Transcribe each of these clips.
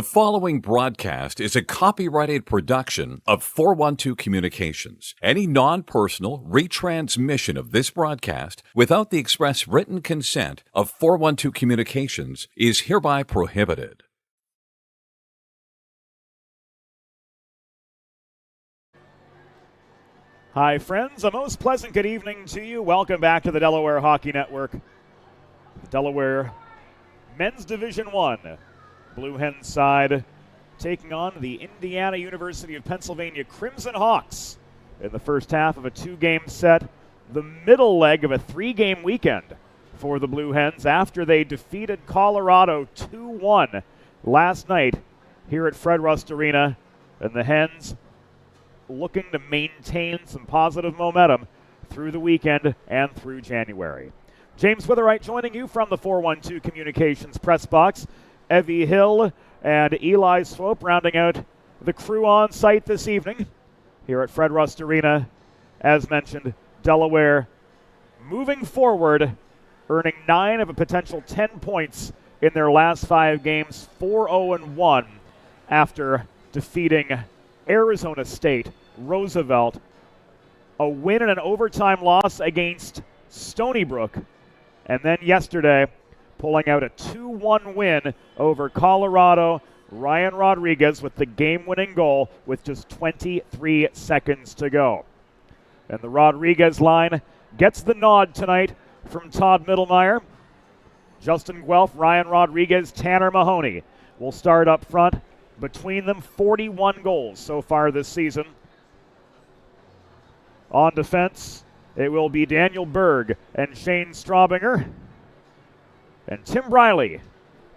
The following broadcast is a copyrighted production of 412 Communications. Any non-personal retransmission of this broadcast without the express written consent of 412 Communications is hereby prohibited. Hi, friends. A most pleasant good evening to you. Welcome back to the Delaware Hockey Network. The Delaware Men's Division I Blue Hens side taking on the Indiana University of Pennsylvania Crimson Hawks in the first half of a two-game set, the middle leg of a three-game weekend for the Blue Hens after they defeated Colorado 2-1 last night here at Fred Rust Arena, and the Hens looking to maintain some positive momentum through the weekend and through January. James Witherite joining you from the 412 Communications press box. Evie Hill and Eli Swope rounding out the crew on site this evening here at Fred Rust Arena. As mentioned, Delaware moving forward, earning 9 of a potential 10 points in their last 5 games, 4-0-1 after defeating Arizona State, Roosevelt, a win and an overtime loss against Stony Brook, and then yesterday pulling out a 2-1 win over Colorado. Ryan Rodriguez with the game-winning goal with just 23 seconds to go. And the Rodriguez line gets the nod tonight from Todd Mittelmeyer. Justin Guelph, Ryan Rodriguez, Tanner Mahoney will start up front. Between them, 41 goals so far this season. On defense, it will be Daniel Berg and Shane Straubinger. And Tim Briley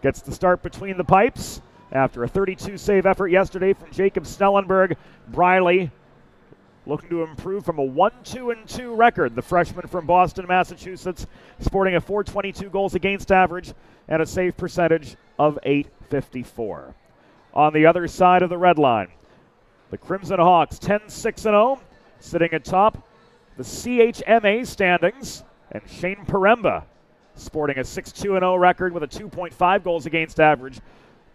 gets the start between the pipes after a 32-save effort yesterday from Jacob Snellenberg. Briley looking to improve from a 1-2-2 record. The freshman from Boston, Massachusetts, sporting a .422 goals against average and a save percentage of .854. On the other side of the red line, the Crimson Hawks 10-6-0, sitting atop the CHMA standings, and Shane Paremba sporting a 6-2-0 record with a 2.5 goals against average,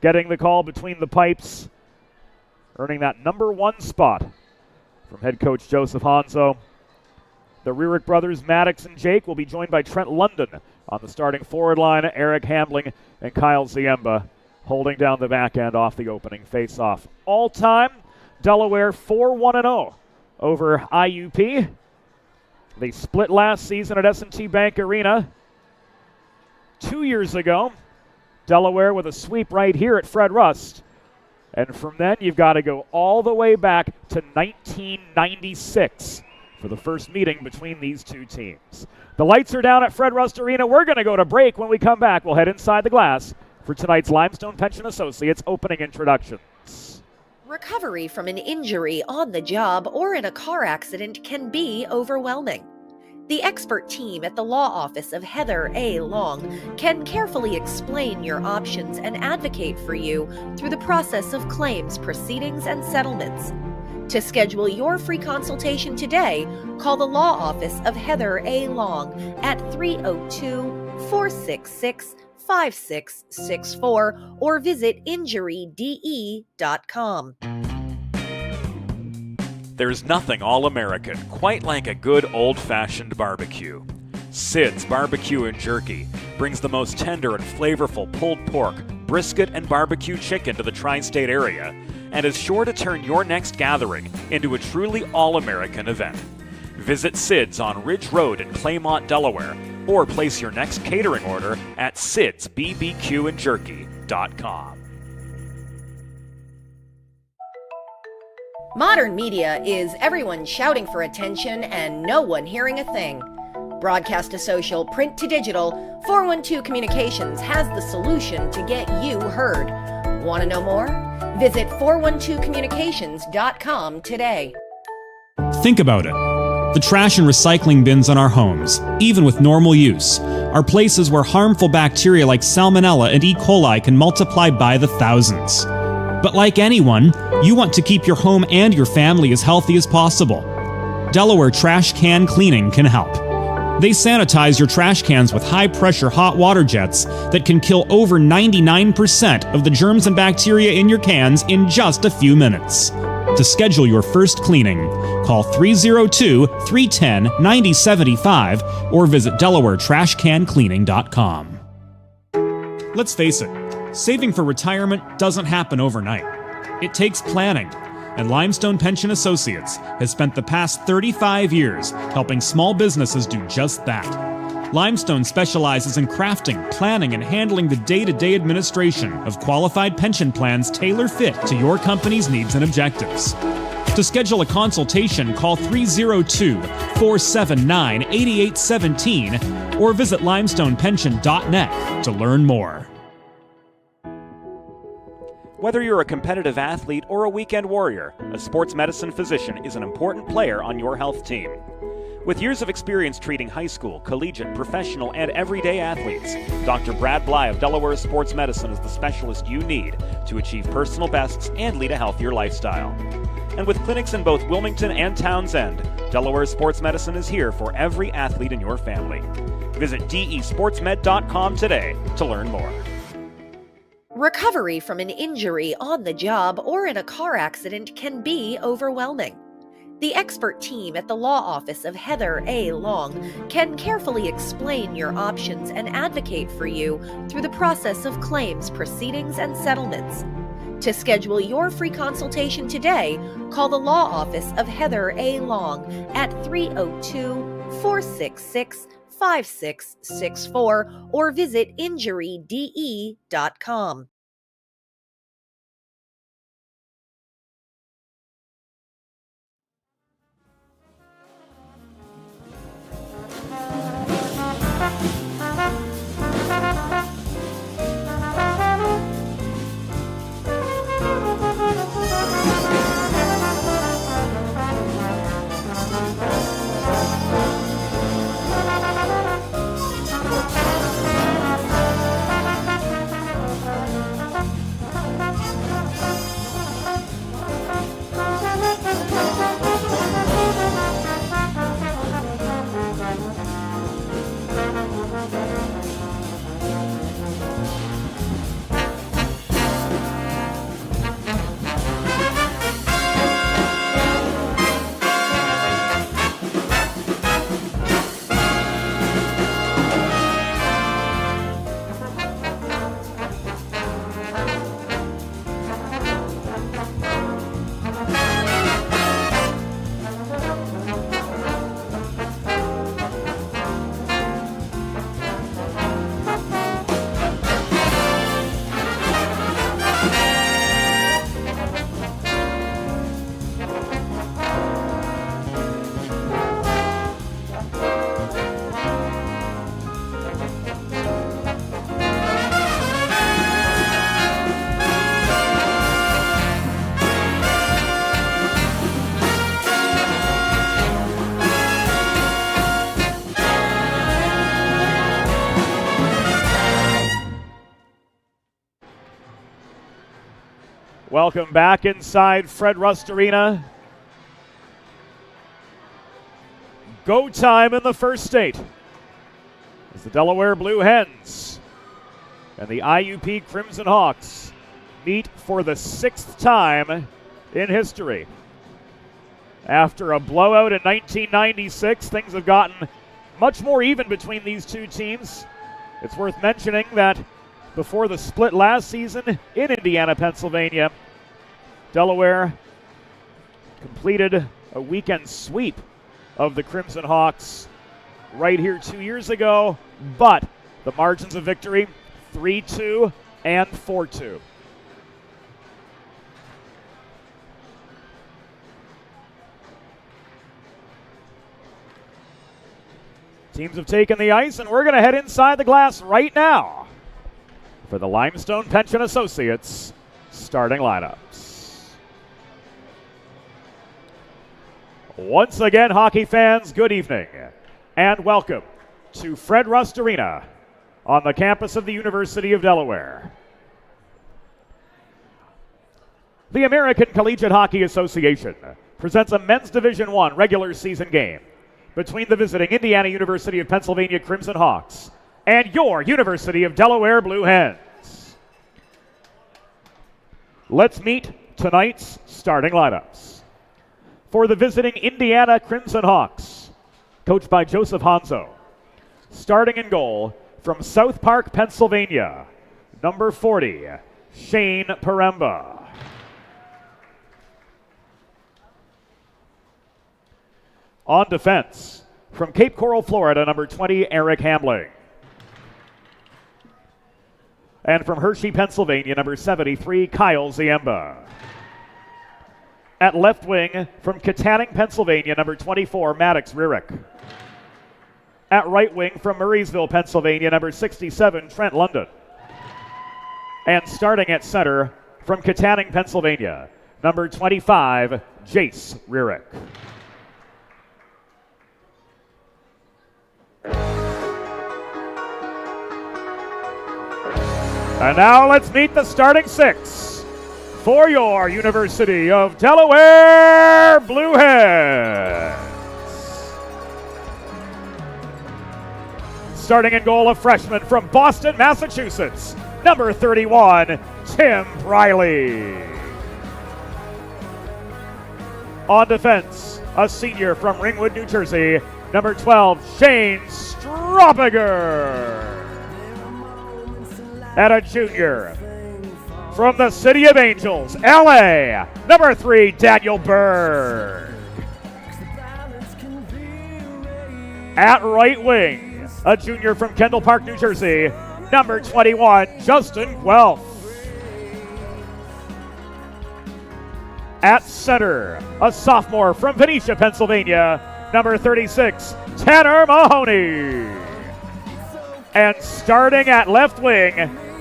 getting the call between the pipes, earning that number 1 spot from head coach Joseph Hanzo. The Rurik brothers, Maddox and Jake, will be joined by Trent London on the starting forward line. Eric Hamling and Kyle Ziemba holding down the back end off the opening face-off. All-time, Delaware 4-1-0 over IUP. They split last season at S&T Bank Arena. 2 years ago, Delaware with a sweep right here at Fred Rust. And from then, you've got to go all the way back to 1996 for the first meeting between these two teams. The lights are down at Fred Rust Arena. We're going to go to break. When we come back, we'll head inside the glass for tonight's Limestone Pension Associates opening introductions. Recovery from an injury on the job or in a car accident can be overwhelming. The expert team at the law office of Heather A. Long can carefully explain your options and advocate for you through the process of claims, proceedings, and settlements. To schedule your free consultation today, call the law office of Heather A. Long at 302-466-5664 or visit injuryde.com. There's nothing all-American quite like a good old-fashioned barbecue. Sid's Barbecue and Jerky brings the most tender and flavorful pulled pork, brisket, and barbecue chicken to the tri-state area and is sure to turn your next gathering into a truly all-American event. Visit Sid's on Ridge Road in Claymont, Delaware, or place your next catering order at sidsbbqandjerky.com. Modern media is everyone shouting for attention and no one hearing a thing. Broadcast to social, print to digital, 412 Communications has the solution to get you heard. Want to know more? Visit 412communications.com today. Think about it. The trash and recycling bins on our homes, even with normal use, are places where harmful bacteria like Salmonella and E. coli can multiply by the thousands. But like anyone, you want to keep your home and your family as healthy as possible. Delaware Trash Can Cleaning can help. They sanitize your trash cans with high-pressure hot water jets that can kill over 99% of the germs and bacteria in your cans in just a few minutes. To schedule your first cleaning, call 302-310-9075 or visit DelawareTrashCanCleaning.com. Let's face it, saving for retirement doesn't happen overnight. It takes planning, and Limestone Pension Associates has spent the past 35 years helping small businesses do just that. Limestone specializes in crafting, planning, and handling the day-to-day administration of qualified pension plans tailor-fit to your company's needs and objectives. To schedule a consultation, call 302-479-8817 or visit limestonepension.net to learn more. Whether you're a competitive athlete or a weekend warrior, a sports medicine physician is an important player on your health team. With years of experience treating high school, collegiate, professional, and everyday athletes, Dr. Brad Bly of Delaware Sports Medicine is the specialist you need to achieve personal bests and lead a healthier lifestyle. And with clinics in both Wilmington and Townsend, Delaware Sports Medicine is here for every athlete in your family. Visit desportsmed.com today to learn more. Recovery from an injury on the job or in a car accident can be overwhelming. The expert team at the law office of Heather A. Long can carefully explain your options and advocate for you through the process of claims, proceedings, and settlements. To schedule your free consultation today, call the law office of Heather A. Long at 302-466-5664 or visit injuryde.com. Welcome back inside Fred Rust Arena. Go time in the first state as the Delaware Blue Hens and the IUP Crimson Hawks meet for the 6th time in history. After a blowout in 1996, things have gotten much more even between these two teams. It's worth mentioning that before the split last season in Indiana, Pennsylvania, Delaware completed a weekend sweep of the Crimson Hawks right here 2 years ago, but the margins of victory 3-2 and 4-2. Teams have taken the ice, and we're going to head inside the glass right now for the Limestone Pension Associates starting lineups. Once again, hockey fans, good evening and welcome to Fred Rust Arena on the campus of the University of Delaware. The American Collegiate Hockey Association presents a men's Division I regular season game between the visiting Indiana University of Pennsylvania Crimson Hawks and your University of Delaware Blue Hens. Let's meet tonight's starting lineups. For the visiting Indiana Crimson Hawks, coached by Joseph Hanzo. Starting in goal from South Park, Pennsylvania, number 40, Shane Paremba. On defense, from Cape Coral, Florida, number 20, Eric Hamling. And from Hershey, Pennsylvania, number 73, Kyle Ziemba. At left wing, from Katanning, Pennsylvania, number 24, Maddox Rierick. At right wing, from Murraysville, Pennsylvania, number 67, Trent London. And starting at center, from Katanning, Pennsylvania, number 25, Jace Rearick. And now let's meet the starting six for your University of Delaware Blue Hens. Starting in goal, a freshman from Boston, Massachusetts, number 31, Tim Briley. On defense, a senior from Ringwood, New Jersey, number 12, Shane Stroppiger. And a junior from the City of Angels, LA, number 3, Daniel Berg. At right wing, a junior from Kendall Park, New Jersey, number 21, Justin Guelph. At center, a sophomore from Venetia, Pennsylvania, number 36, Tanner Mahoney. And starting at left wing,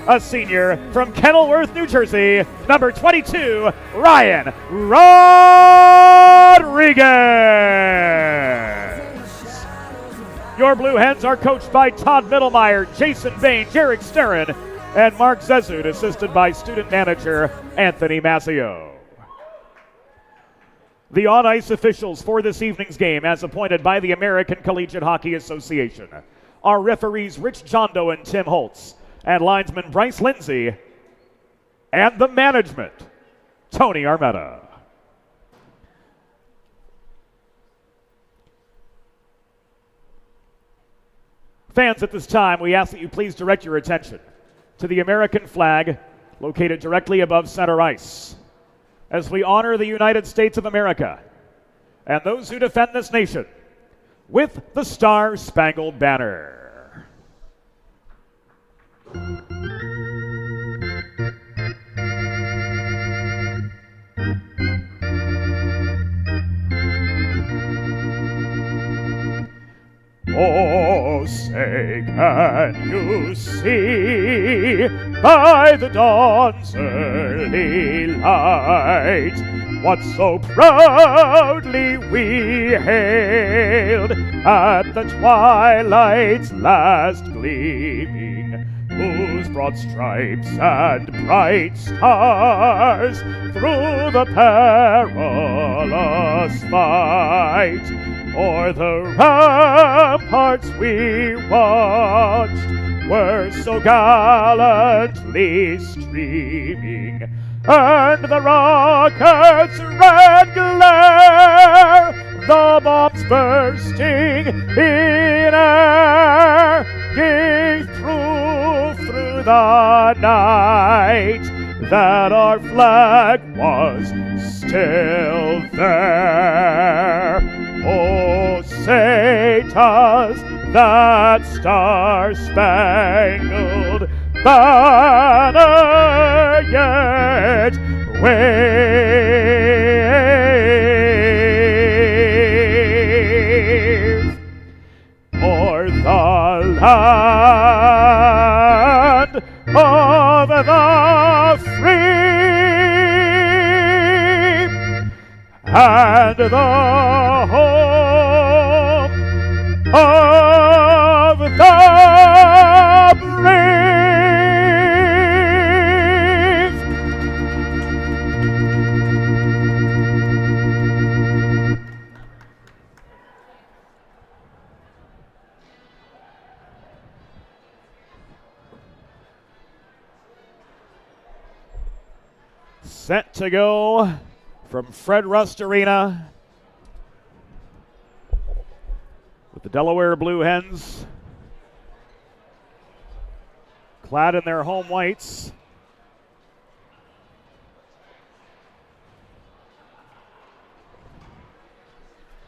a senior from Kenilworth, New Jersey, number 22, Ryan Rodriguez. Your Blue Hens are coached by Todd Middlemeyer, Jason Bain, Jarek Sterin, and Mark Zezud, assisted by student manager Anthony Massio. The on-ice officials for this evening's game, as appointed by the American Collegiate Hockey Association, are referees Rich Jondo and Tim Holtz, and linesman Bryce Lindsay, and the management, Tony Armetta. Fans, at this time, we ask that you please direct your attention to the American flag located directly above center ice, as we honor the United States of America and those who defend this nation with the Star-Spangled Banner. Oh, say, can you see by the dawn's early light what so proudly we hailed at the twilight's last gleaming, whose broad stripes and bright stars through the perilous fight o'er the ramparts we watched were so gallantly streaming, and the rocket's red glare, the bombs bursting in air, gave proof through the night that our flag was still there. Oh, say does that star-spangled banner yet wave o'er the land of the free and the home of the brave. Set to go from Fred Rust Arena with the Delaware Blue Hens clad in their home whites.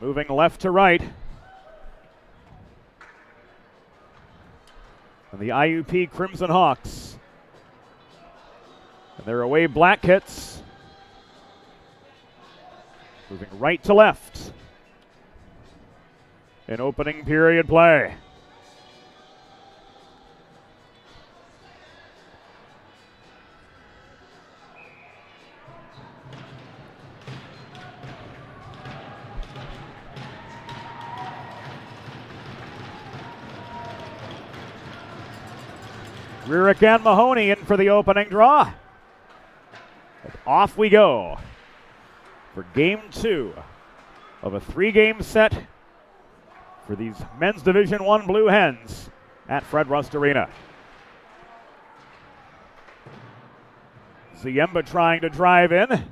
Moving left to right. And the IUP Crimson Hawks. And their away black kits. Moving right to left in opening period play. Rierick and Mahoney in for the opening draw. And off we go for game 2 of a 3-game set for these men's Division I Blue Hens at Fred Rust Arena. Ziemba trying to drive in.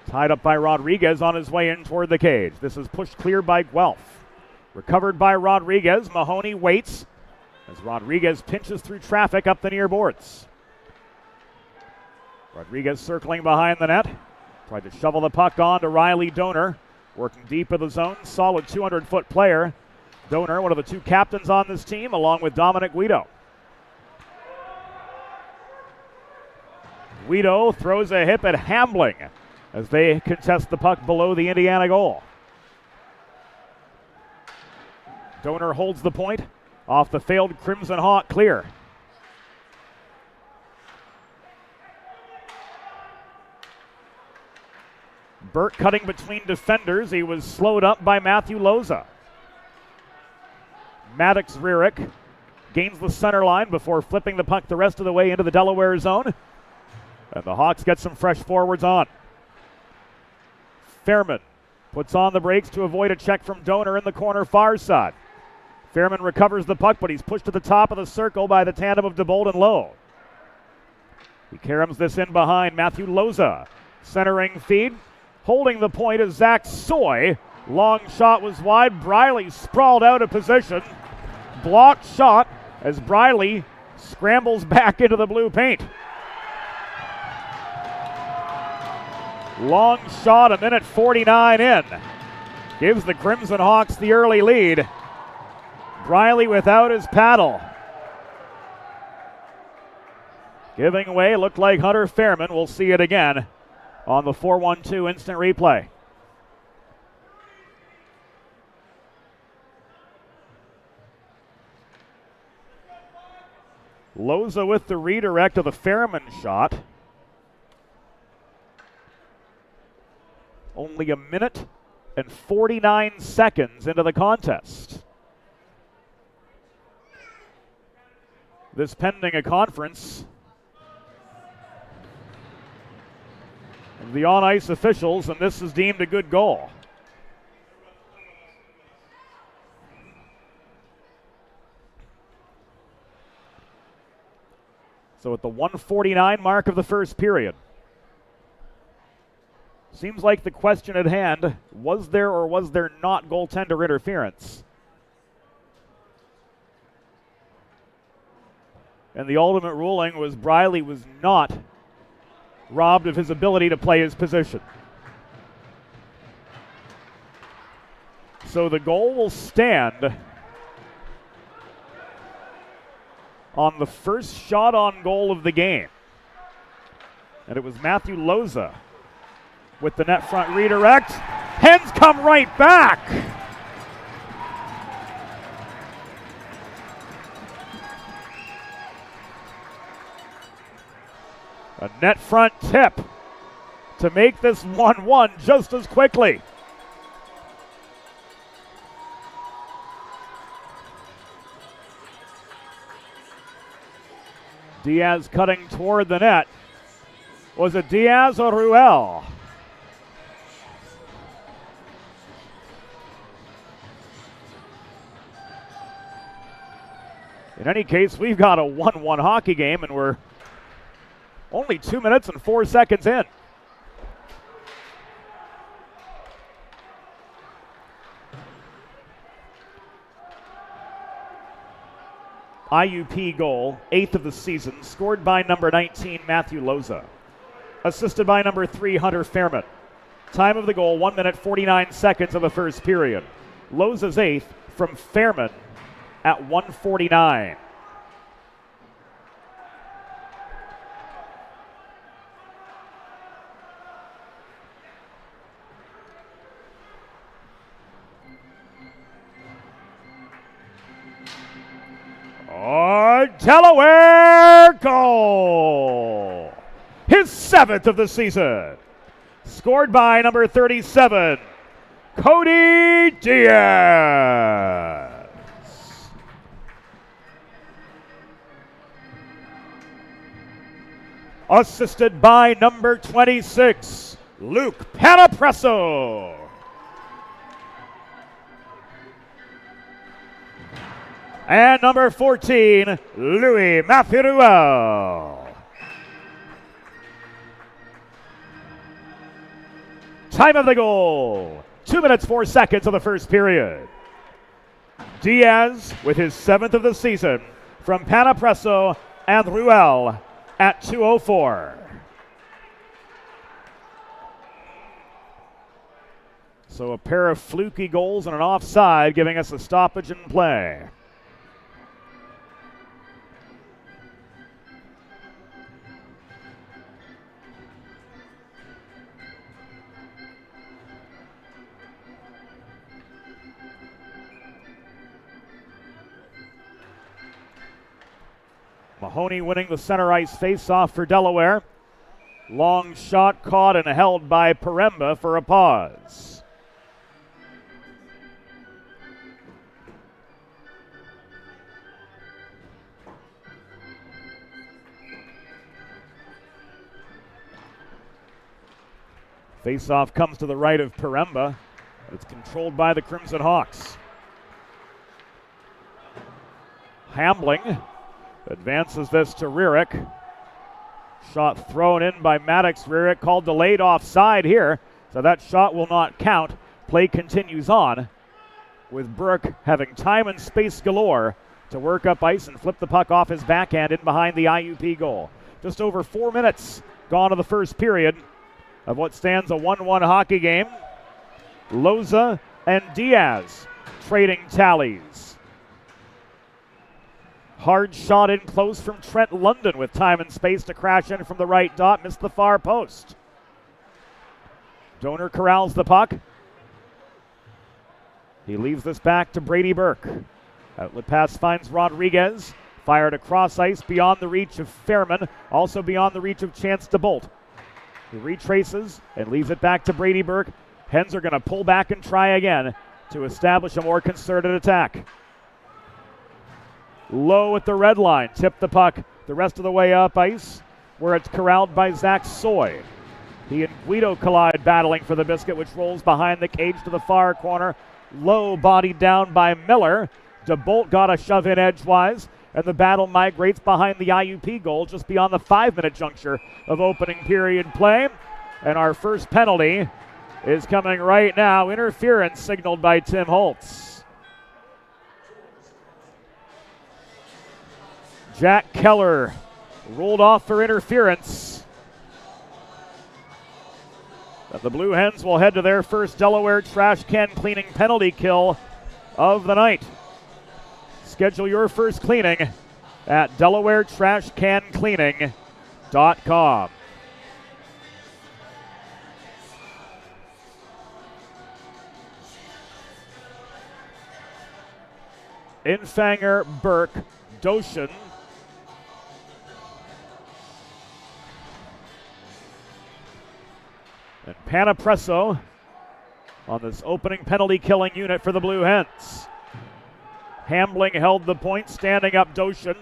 Tied up by Rodriguez on his way in toward the cage. This is pushed clear by Guelph. Recovered by Rodriguez. Mahoney waits as Rodriguez pinches through traffic up the near boards. Rodriguez circling behind the net. Tried to shovel the puck on to Riley Donor. Working deep in the zone. Solid 200-foot player. Donor, one of the 2 captains on this team, along with Dominic Guido. Guido throws a hip at Hambling as they contest the puck below the Indiana goal. Donor holds the point off the failed Crimson Hawk clear. Burt cutting between defenders. He was slowed up by Matthew Loza. Maddox Rierick gains the center line before flipping the puck the rest of the way into the Delaware zone. And the Hawks get some fresh forwards on. Fairman puts on the brakes to avoid a check from Donor in the corner far side. Fairman recovers the puck, but he's pushed to the top of the circle by the tandem of DeBold and Lowe. He caroms this in behind Matthew Loza. Centering feed. Holding the point is Zach Soy. Long shot was wide. Briley sprawled out of position. Blocked shot as Briley scrambles back into the blue paint. Long shot, a minute 49 in. Gives the Crimson Hawks the early lead. Briley without his paddle. Giving away, looked like Hunter Fairman. We'll see it again on the 4-1-2 instant replay. Loza with the redirect of the Fairman shot. Only a minute and 49 seconds into the contest. This pending a conference of the on-ice officials, and this is deemed a good goal. So at the 1:49 mark of the first period, seems like the question at hand, was there or was there not goaltender interference? And the ultimate ruling was Briley was not robbed of his ability to play his position. So the goal will stand on the first shot on goal of the game. And it was Matthew Loza with the net front redirect. Hens come right back. A net front tip to make this 1-1 just as quickly. Diaz cutting toward the net. Was it Diaz or Ruel? In any case, we've got a 1-1 hockey game, and we're only 2 minutes and 4 seconds in. IUP goal, 8th of the season, scored by number 19, Matthew Loza. Assisted by number 3, Hunter Fairman. Time of the goal, 1 minute 49 seconds of the first period. Loza's 8th from Fairman at 1:49. Delaware goal! His 7th of the season. Scored by number 37, Cody Diaz. assisted by number 26, Luke Panapresso. And number 14, Louis Mafiruel. Time of the goal, 2 minutes 4 seconds of the first period. Diaz with his 7th of the season from Panapresso and Ruel at 2:04. So a pair of fluky goals and an offside giving us a stoppage in play. Mahoney winning the center ice faceoff for Delaware. Long shot caught and held by Paremba for a pause. Faceoff comes to the right of Paremba. It's controlled by the Crimson Hawks. Hambling advances this to Rierick. Shot thrown in by Maddox. Rierick called delayed offside here, so that shot will not count. Play continues on with Burke having time and space galore to work up ice and flip the puck off his backhand in behind the IUP goal. Just over 4 minutes gone to the first period of what stands a 1-1 hockey game. Loza and Diaz trading tallies. Hard shot in close from Trent London with time and space to crash in from the right dot. Missed the far post. Donor corrals the puck. He leaves this back to Brady Burke. Outlet pass finds Rodriguez. Fired across ice beyond the reach of Fairman. Also beyond the reach of Chance DeBolt. He retraces and leaves it back to Brady Burke. Hens are going to pull back and try again to establish a more concerted attack. Low at the red line, tip the puck the rest of the way up ice, where it's corralled by Zach Soy. He and Guido collide, battling for the biscuit, which rolls behind the cage to the far corner. Low bodied down by Miller. DeBolt got a shove in edgewise, and the battle migrates behind the IUP goal just beyond the 5-minute juncture of opening period play. And our first penalty is coming right now. Interference signaled by Tim Holtz. Jack Keller rolled off for interference. And the Blue Hens will head to their first Delaware trash can cleaning penalty kill of the night. Schedule your first cleaning at DelawareTrashCanCleaning.com. Infanger, Burke, Doshin. And Panapresso on this opening penalty killing unit for the Blue Hens. Hambling held the point, standing up Doshin.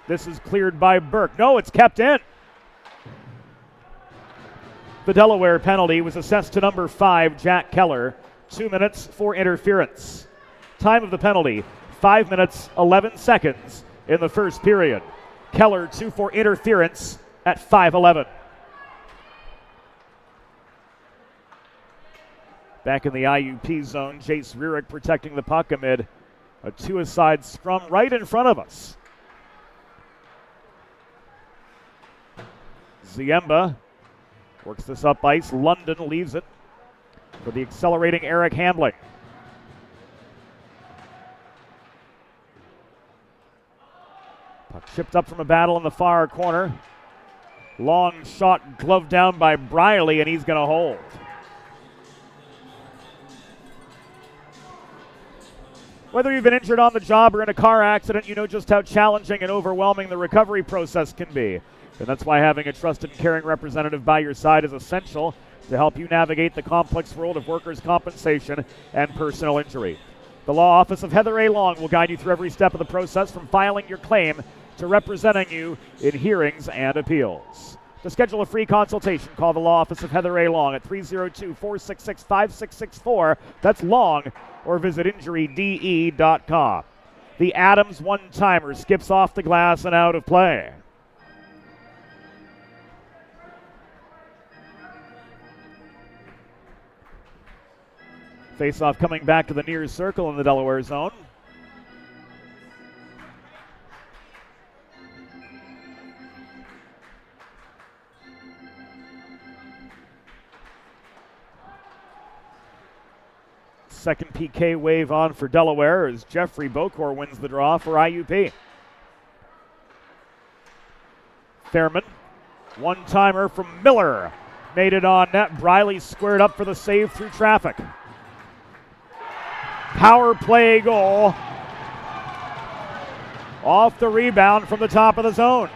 This is cleared by Burke. No, it's kept in. The Delaware penalty was assessed to number 5, Jack Keller. 2 minutes for interference. Time of the penalty, 5 minutes, 11 seconds in the first period. Keller 2 for interference at 5:11. Back in the IUP zone, Jace Rierick protecting the puck amid a two-a-side scrum right in front of us. Ziemba works this up ice. London leaves it for the accelerating Eric Hambling. Puck chipped up from a battle in the far corner. Long shot gloved down by Briley, and he's going to hold. Whether you've been injured on the job or in a car accident, you know just how challenging and overwhelming the recovery process can be. And that's why having a trusted and caring representative by your side is essential to help you navigate the complex world of workers' compensation and personal injury. The law office of Heather A. Long will guide you through every step of the process, from filing your claim to representing you in hearings and appeals. To schedule a free consultation, call the law office of Heather A. Long at 302-466-5664. That's Long, or visit injuryde.com. The Adams one-timer skips off the glass and out of play. Face-off coming back to the near circle in the Delaware zone. Second PK wave on for Delaware as Jeffrey Bocor wins the draw for IUP. Fairman, one-timer from Miller. Made it on net. Briley squared up for the save through traffic. Power play goal. Off the rebound from the top of the zone.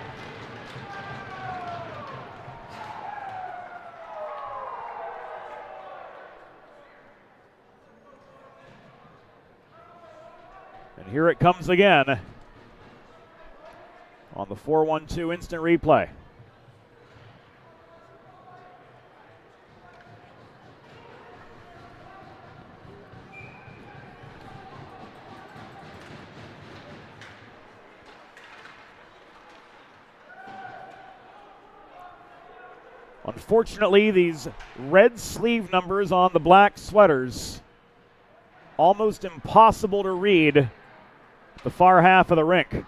And here it comes again on the 4-1-2 instant replay. Unfortunately, these red sleeve numbers on the black sweaters, almost impossible to read the far half of the rink.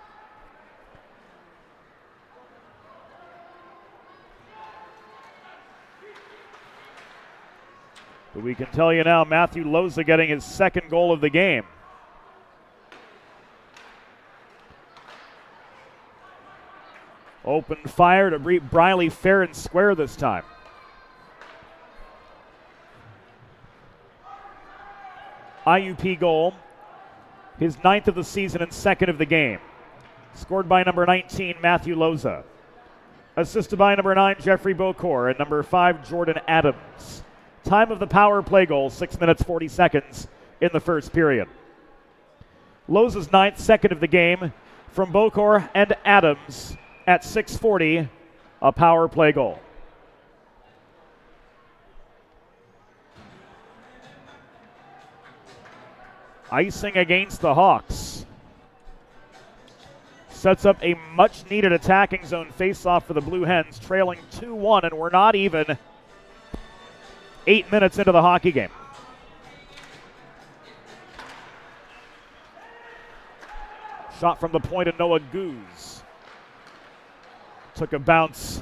But we can tell you now, Matthew Loza getting his second goal of the game. Open fire to beat Briley fair and square this time. IUP goal, his 9th of the season and 2nd of the game. Scored by number 19, Matthew Loza. Assisted by number 9, Jeffrey Bocor, and number 5, Jordan Adams. Time of the power play goal, 6 minutes 40 seconds in the first period. Loza's 9th, 2nd of the game from Bocor and Adams at 6:40, a power play goal. Icing against the Hawks. Sets up a much-needed attacking zone face-off for the Blue Hens, trailing 2-1, and we're not even 8 minutes into the hockey game. Shot from the point of Noah Goose. Took a bounce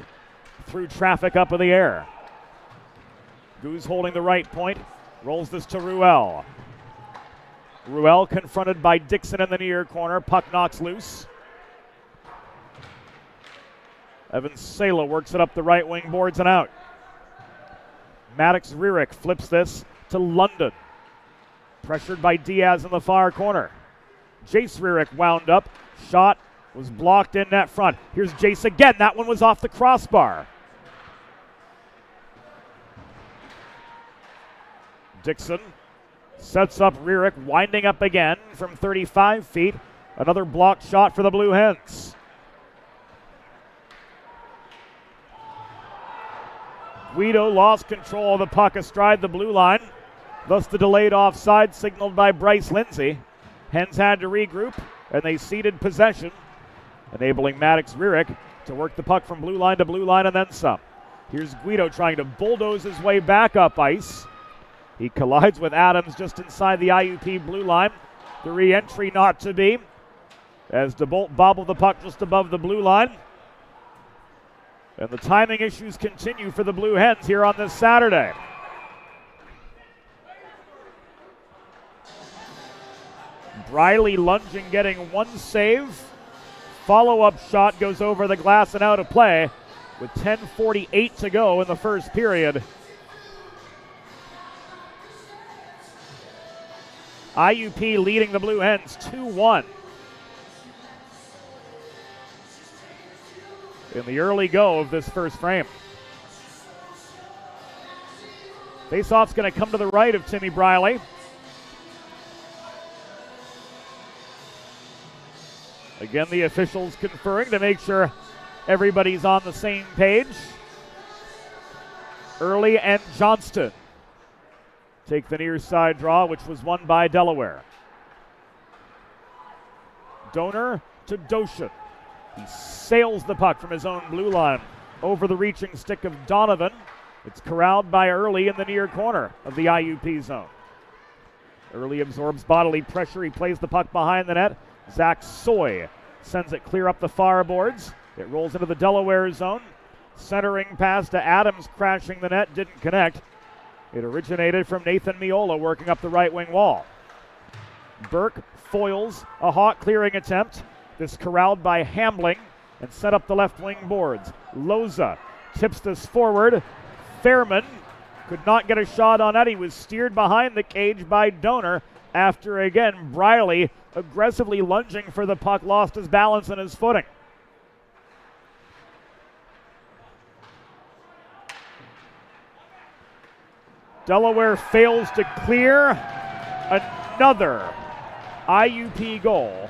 through traffic up in the air. Goose holding the right point, rolls this to Ruel. Ruel confronted by Dixon in the near corner, puck knocks loose. Evan Sala works it up the right wing, boards and out. Maddox Rierick flips this to London. Pressured by Diaz in the far corner. Jace Rierick wound up, shot was blocked in net front. Here's Jace again. That one was off the crossbar. Dixon sets up Rierick, winding up again from 35 feet. Another blocked shot for the Blue Hens. Guido lost control of the puck astride the blue line. Thus the delayed offside signaled by Bryce Lindsay. Hens had to regroup, and they ceded possession, enabling Maddox Rierick to work the puck from blue line to blue line and then some. Here's Guido trying to bulldoze his way back up ice. He collides with Adams just inside the IUP blue line. The re-entry not to be, as DeBolt bobbled the puck just above the blue line. And the timing issues continue for the Blue Hens here on this Saturday. Briley lunging, getting one save. Follow-up shot goes over the glass and out of play with 10:48 to go in the first period. IUP leading the Blue Hens 2-1. In the early go of this first frame. Faceoff's going to come to the right of Timmy Briley. Again, the officials conferring to make sure everybody's on the same page. Early and Johnston take the near side draw, which was won by Delaware. Donor to Doshin. He sails the puck from his own blue line over the reaching stick of Donovan. It's corralled by Early in the near corner of the IUP zone. Early absorbs bodily pressure. He plays the puck behind the net. Zach Soy sends it clear up the far boards. It rolls into the Delaware zone. Centering pass to Adams, crashing the net, didn't connect. It originated from Nathan Miola working up the right wing wall. Burke foils a Hawk clearing attempt. This corralled by Hamling and set up the left wing boards. Loza tips this forward. Fairman could not get a shot on that. He was steered behind the cage by Donor after, again, Briley aggressively lunging for the puck, lost his balance and his footing. Delaware fails to clear. Another IUP goal.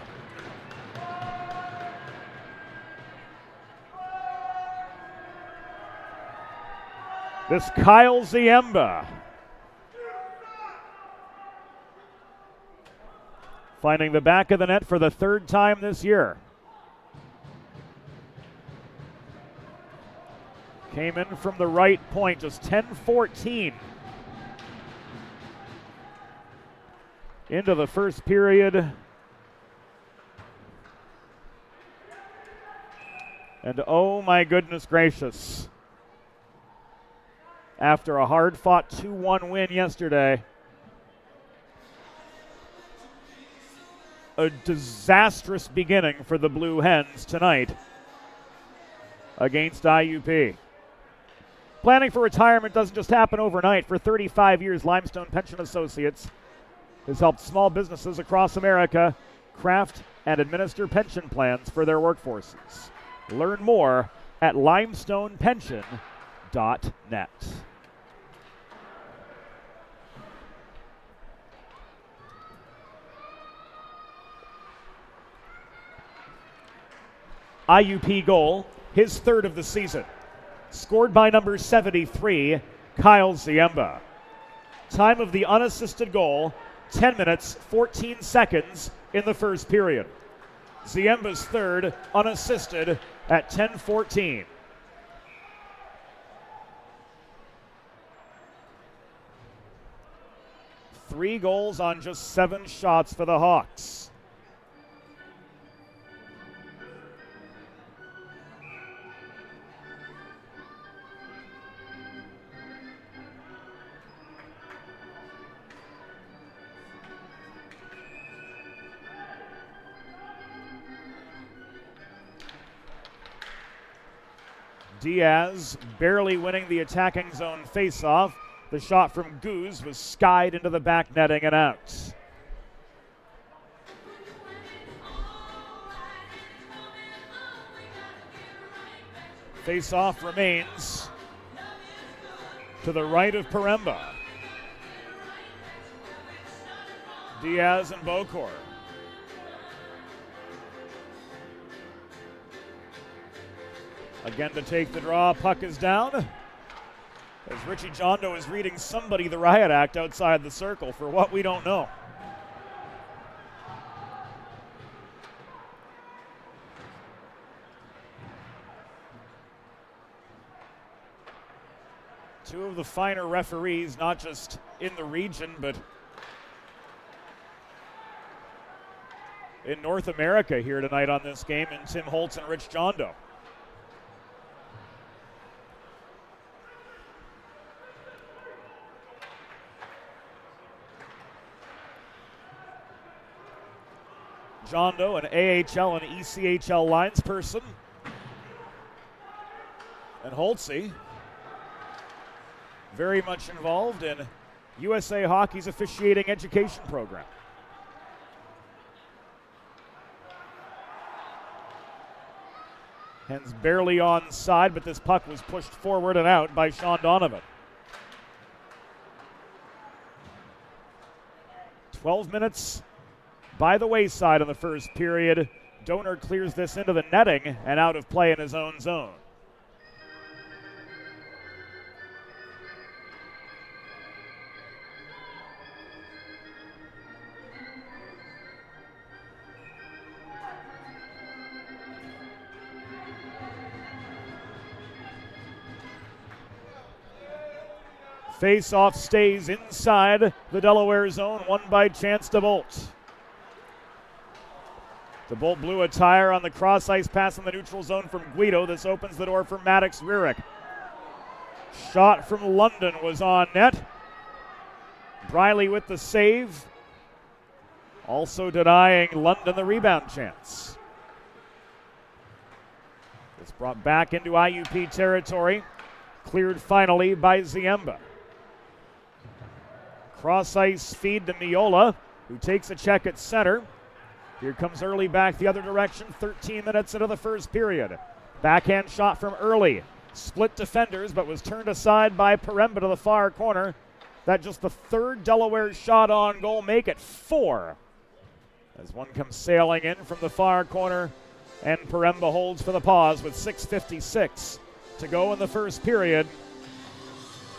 This Kyle Ziemba finding the back of the net for the third time this year. Came in from the right point, just 10-14 into the first period. And oh my goodness gracious. After a hard-fought 2-1 win yesterday, a disastrous beginning for the Blue Hens tonight against IUP. Planning for retirement doesn't just happen overnight. For 35 years, Limestone Pension Associates has helped small businesses across America craft and administer pension plans for their workforces. Learn more at limestonepension.net. IUP goal, his third of the season. Scored by number 73, Kyle Ziemba. Time of the unassisted goal, 10 minutes, 14 seconds in the first period. Ziemba's third, unassisted, at 10:14. Three goals on just 7 shots for the Hawks. Diaz barely winning the attacking zone faceoff. The shot from Goose was skied into the back netting and out. Faceoff remains to the right of Paremba. Diaz and Bocor. Again to take the draw, puck is down. As Richie Jondo is reading somebody the riot act outside the circle for what we don't know. Two of the finer referees, not just in the region, but in North America here tonight on this game, in Tim Holtz and Rich Jondo. Jondo, an AHL and ECHL linesperson. And Holtzy, very much involved in USA Hockey's officiating education program. Hens barely onside, but this puck was pushed forward and out by Sean Donovan. 12 minutes by the wayside in the first period. Donor clears this into the netting and out of play in his own zone. Face-off stays inside the Delaware zone, won by Chance DeBolt. DeBolt blew a tire on the cross-ice pass in the neutral zone from Guido. This opens the door for Maddox Rurick. Shot from London was on net. Briley with the save. Also denying London the rebound chance. It's brought back into IUP territory. Cleared finally by Ziemba. Cross-ice feed to Miola, who takes a check at center. Here comes Early back the other direction, 13 minutes into the first period. Backhand shot from Early. Split defenders, but was turned aside by Paremba to the far corner. That just the third Delaware shot on goal, make it 4. As one comes sailing in from the far corner, and Paremba holds for the pause with 6:56 to go in the first period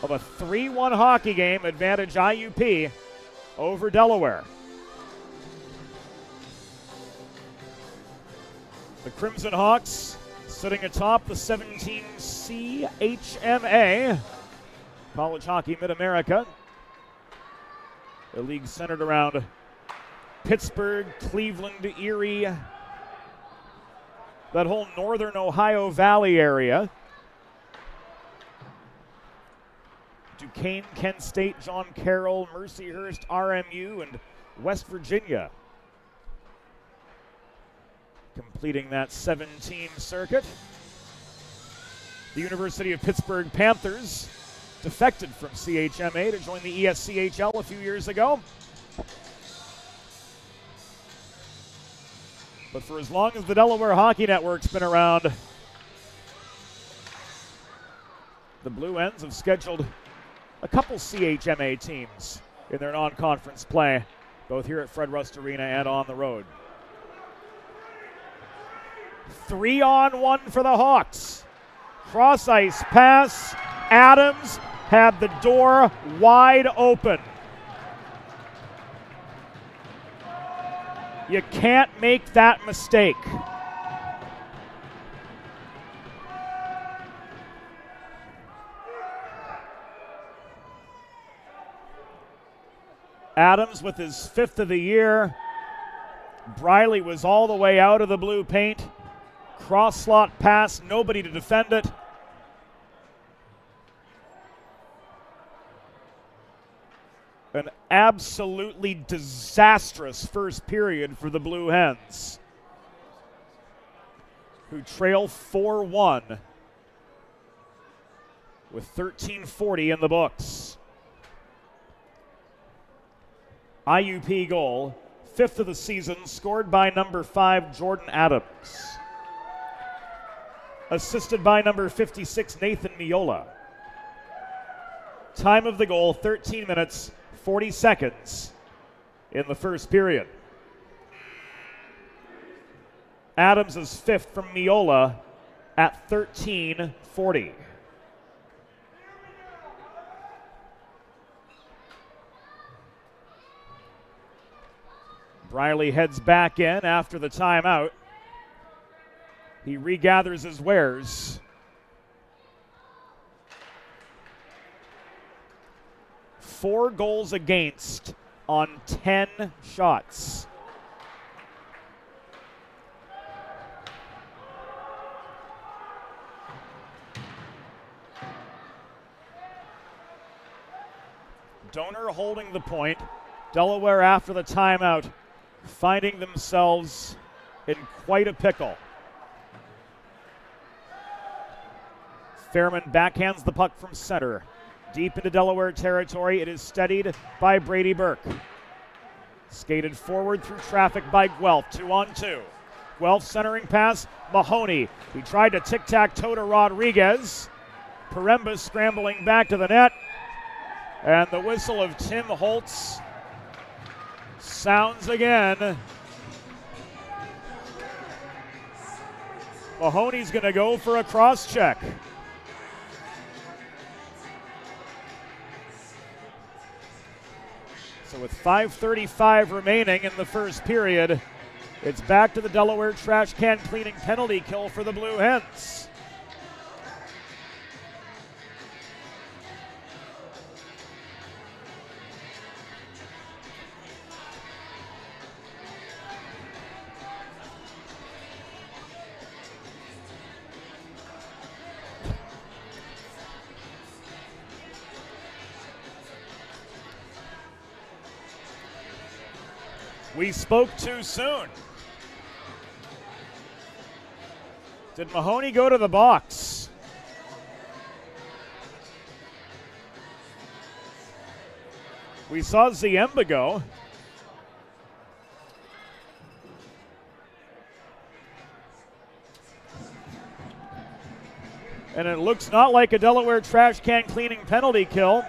of a 3-1 hockey game, advantage IUP over Delaware. The Crimson Hawks sitting atop the 17 CHMA, College Hockey Mid-America. The league centered around Pittsburgh, Cleveland, Erie, that whole northern Ohio Valley area. Duquesne, Kent State, John Carroll, Mercyhurst, RMU, and West Virginia completing that 7-team circuit. The University of Pittsburgh Panthers defected from CHMA to join the ESCHL a few years ago. But for as long as the Delaware Hockey Network's been around, the Blue Hens have scheduled a couple CHMA teams in their non-conference play, both here at Fred Rust Arena and on the road. 3-on-1 for the Hawks. Cross-ice pass. Adams had the door wide open. You can't make that mistake. Adams with his 5th of the year. Briley was all the way out of the blue paint. Cross slot pass, nobody to defend it. An absolutely disastrous first period for the Blue Hens, who trail 4-1 with 13:40 in the books. IUP goal, 5th of the season, scored by number 5, Jordan Adams. Assisted by number 56, Nathan Miola. Time of the goal, 13 minutes, 40 seconds in the first period. Adams is 5th from Miola at 13:40. Briley heads back in after the timeout. He regathers his wares. Four goals against on 10 shots. Donor holding the point. Delaware after the timeout finding themselves in quite a pickle. Fairman backhands the puck from center. Deep into Delaware territory, it is steadied by Brady Burke. Skated forward through traffic by Guelph, 2-on-2. Guelph centering pass, Mahoney. He tried to tic-tac-toe to Rodriguez. Paremba scrambling back to the net. And the whistle of Tim Holtz sounds again. Mahoney's going to go for a cross-check. So with 5:35 remaining in the first period, it's back to the Delaware trash can cleaning penalty kill for the Blue Hens. We spoke too soon. Did Mahoney go to the box? We saw Ziemba go. And it looks not like a Delaware trash can cleaning penalty kill.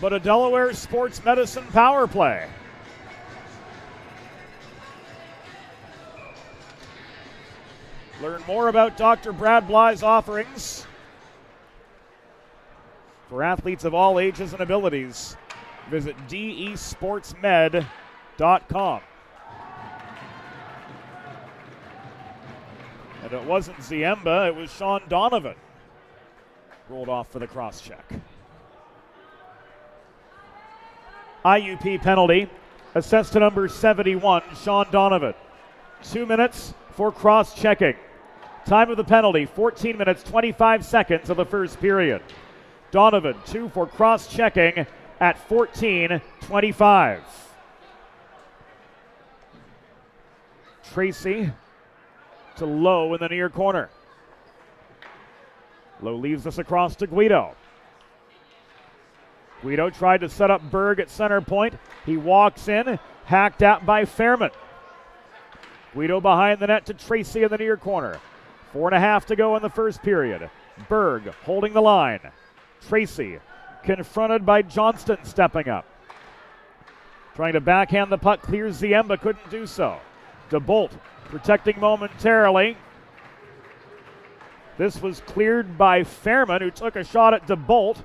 But a Delaware sports medicine power play. Learn more about Dr. Brad Bly's offerings for athletes of all ages and abilities. Visit desportsmed.com. And it wasn't Ziemba, it was Sean Donovan. Rolled off for the cross check. IUP penalty, assessed to number 71, Sean Donovan. 2 minutes for cross checking. Time of the penalty, 14 minutes, 25 seconds of the first period. Donovan, 2 for cross checking at 14:25. Tracy to Lowe in the near corner. Lowe leaves this across to Guido. Guido tried to set up Berg at center point. He walks in, hacked at by Fairman. Guido behind the net to Tracy in the near corner. 4.5 to go in the first period. Berg holding the line. Tracy confronted by Johnston stepping up. Trying to backhand the puck, clears Ziemba, couldn't do so. DeBolt protecting momentarily. This was cleared by Fairman, who took a shot at DeBolt.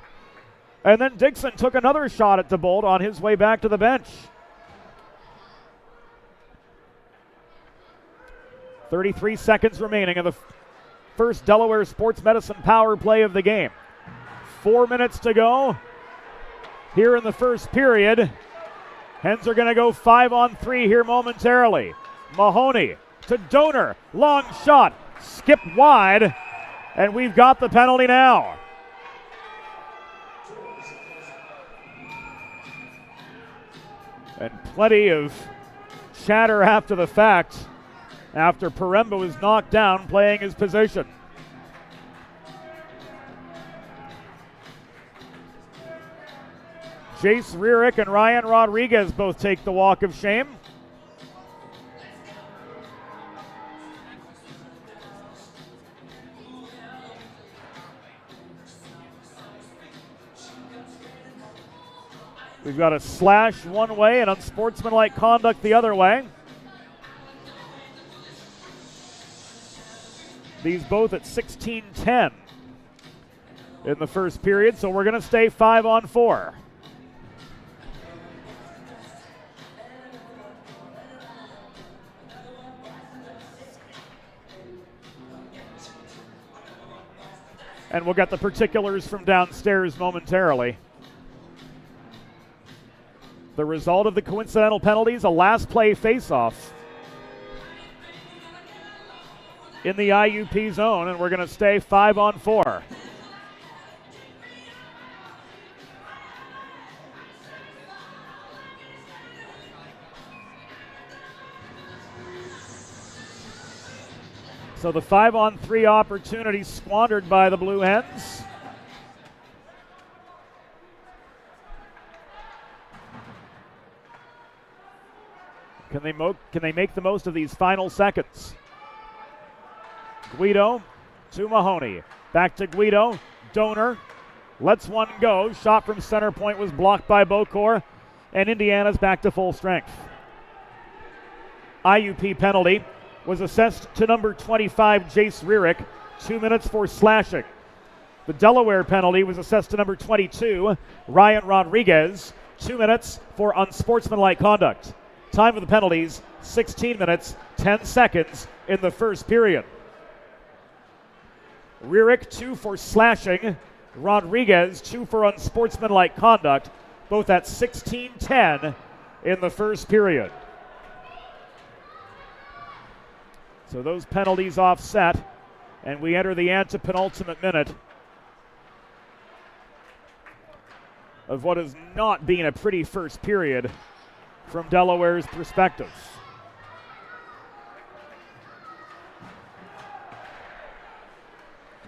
And then Dixon took another shot at DeBolt on his way back to the bench. 33 seconds remaining in the first Delaware Sports Medicine power play of the game. 4 minutes to go here in the first period. Hens are going to go 5-on-3 here momentarily. Mahoney to Donor, long shot, skip wide, and we've got the penalty now. And plenty of chatter after the fact, after Paremba was knocked down playing his position. Jace Rearick and Ryan Rodriguez both take the walk of shame. We've got a slash one way and unsportsmanlike conduct the other way. These both at 16-10 in the first period, so we're going to stay 5-on-4. And we'll get the particulars from downstairs momentarily. The result of the coincidental penalties, a last play face-off in the IUP zone, and we're going to stay 5-on-4. So the 5-on-3 opportunity squandered by the Blue Hens. Can they make the most of these final seconds? Guido to Mahoney. Back to Guido. Donor lets one go. Shot from center point was blocked by Bocor. And Indiana's back to full strength. IUP penalty was assessed to number 25, Jace Rearick. 2 minutes for slashing. The Delaware penalty was assessed to number 22, Ryan Rodriguez. 2 minutes for unsportsmanlike conduct. Time of the penalties, 16 minutes, 10 seconds in the first period. Rearick, 2 for slashing. Rodriguez, 2 for unsportsmanlike conduct, both at 16-10 in the first period. So those penalties offset, and we enter the antepenultimate minute of what has not been a pretty first period from Delaware's perspective.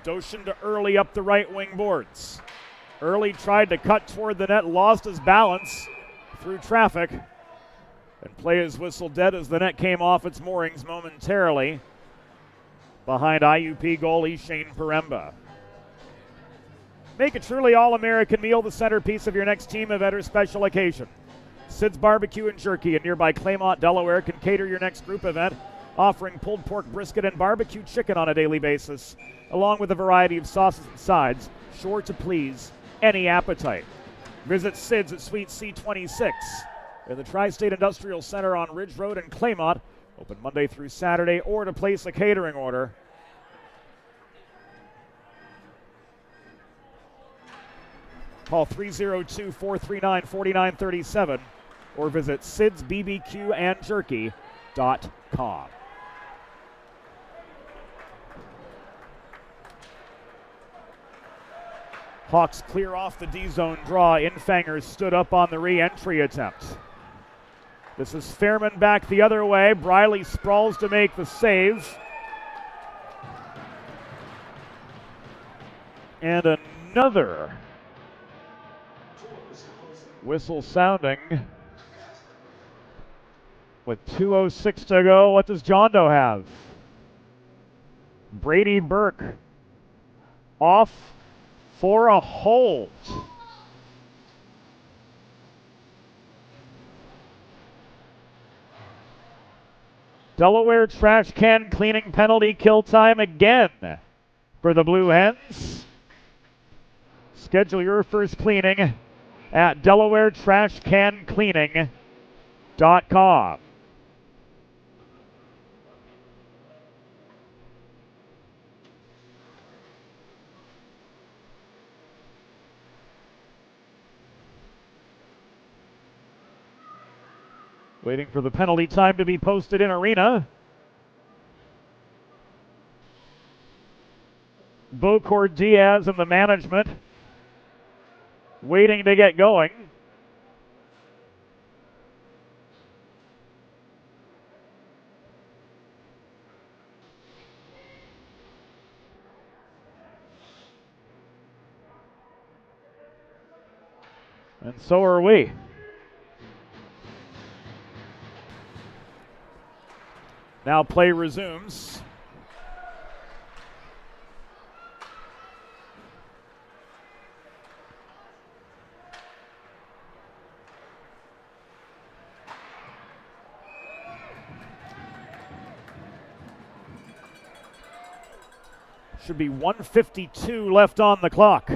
Doshin to Early up the right wing boards. Early tried to cut toward the net, lost his balance through traffic, and play is whistled dead as the net came off its moorings momentarily behind IUP goalie Shane Paremba. Make a truly all-American meal the centerpiece of your next team event or special occasion. Sid's Barbecue and Jerky in nearby Claymont, Delaware can cater your next group event, offering pulled pork brisket and barbecue chicken on a daily basis, along with a variety of sauces and sides, sure to please any appetite. Visit Sid's at Suite C26 in the Tri-State Industrial Center on Ridge Road in Claymont, open Monday through Saturday, or to place a catering order. Call 302-439-4937 or visit sidsbbqandjerky.com. Hawks clear off the D-zone draw. Infangers stood up on the re-entry attempt. This is Fairman back the other way. Briley sprawls to make the save. And another whistle sounding with 2:06 to go. What does John Doe have? Brady Burke off for a hold. Delaware trash can cleaning penalty kill time again for the Blue Hens. Schedule your first cleaning at DelawareTrashCanCleaning.com. Waiting for the penalty time to be posted in arena. Bocor Diaz and the management waiting to get going. And so are we. Now play resumes. Should be 1:52 left on the clock.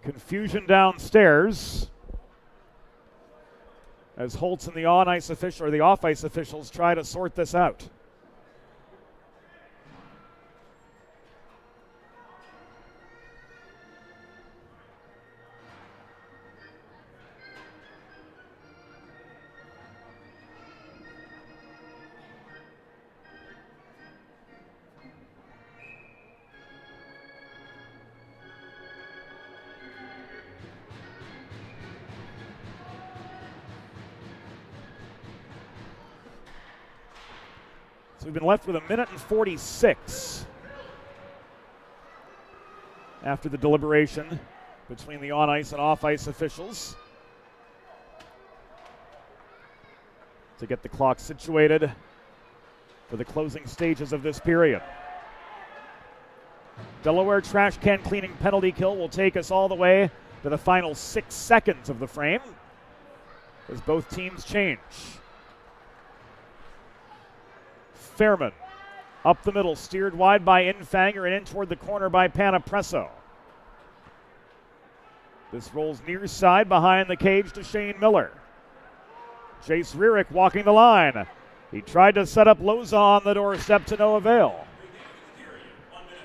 Confusion downstairs as Holtz and the on-ice official or the off-ice officials try to sort this out. We've been left with 1:46 after the deliberation between the on-ice and off-ice officials to get the clock situated for the closing stages of this period. Delaware trash can cleaning penalty kill will take us all the way to the final 6 seconds of the frame as both teams change. Fairman up the middle, steered wide by Infanger and in toward the corner by Panapresso. This rolls near side behind the cage to Shane Miller. Jace Rierick walking the line. He tried to set up Loza on the doorstep to no avail.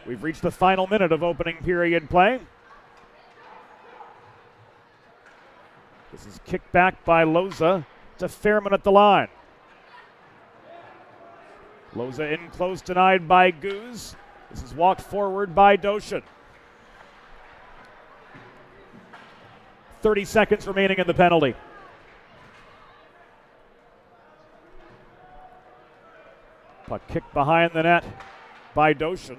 We've reached the final minute of opening period play. This is kicked back by Loza to Fairman at the line. Loza in close, denied by Goose. This is walked forward by Doshin. 30 seconds remaining in the penalty. Puck kicked behind the net by Doshin.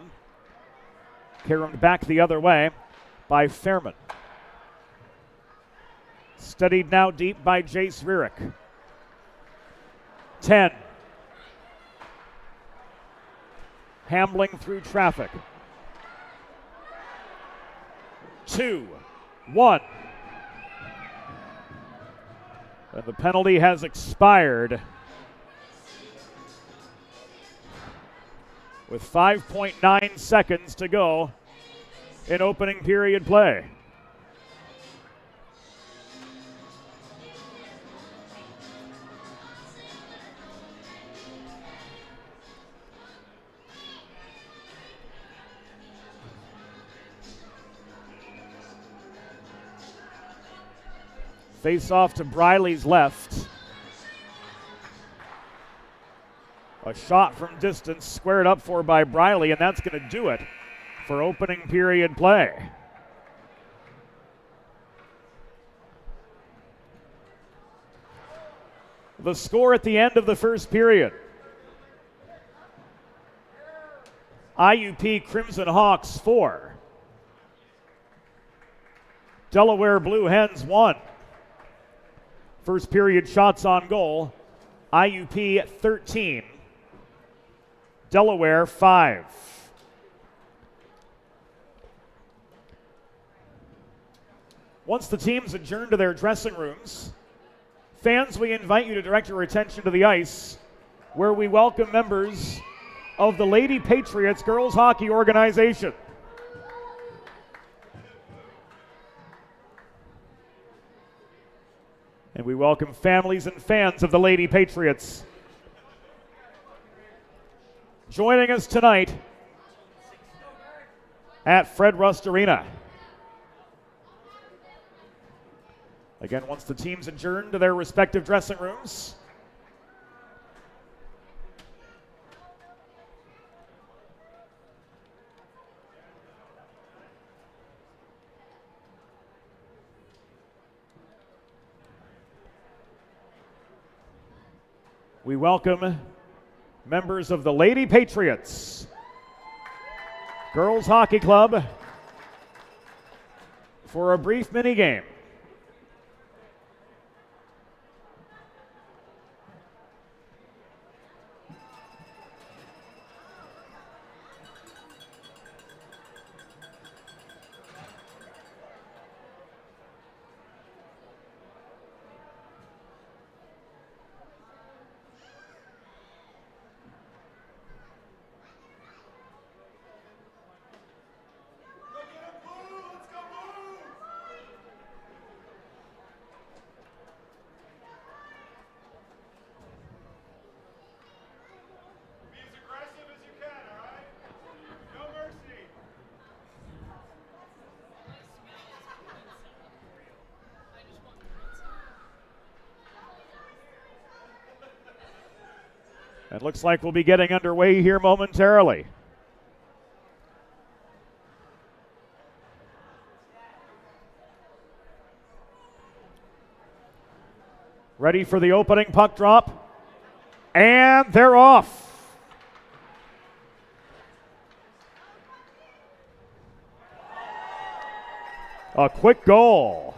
Carried back the other way by Fairman. Steadied now deep by Jace Vierick. 10. Hambling through traffic. 2, 1. And the penalty has expired with 5.9 seconds to go in opening period play. Face off to Briley's left. A shot from distance squared up for by Briley, and that's going to do it for opening period play. The score at the end of the first period. IUP Crimson Hawks 4. Delaware Blue Hens 1. First period shots on goal, IUP 13, Delaware 5. Once the teams adjourn to their dressing rooms, fans, we invite you to direct your attention to the ice, where we welcome members of the Lady Patriots girls hockey organization. And we welcome families and fans of the Lady Patriots. Joining us tonight at Fred Rust Arena. Again, once the teams adjourn to their respective dressing rooms, we welcome members of the Lady Patriots Girls Hockey Club for a brief mini game. It looks like we'll be getting underway here momentarily. Ready for the opening puck drop. And they're off. A quick goal.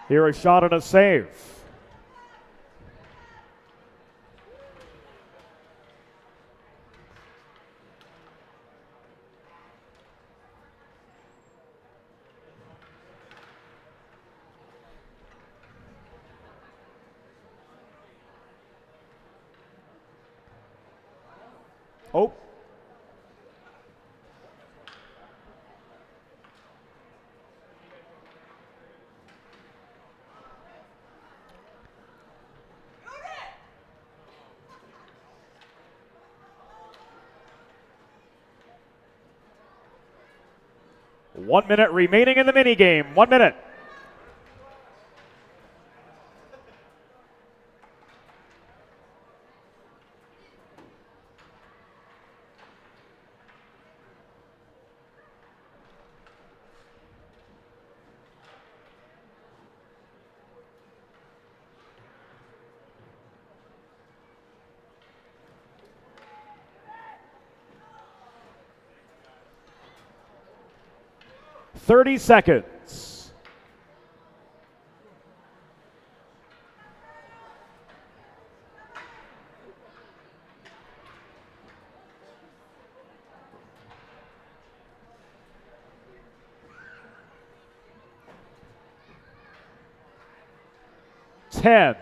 Here a shot and a save. Oh. One minute remaining in the mini game. 1 minute. Thirty seconds. Ten,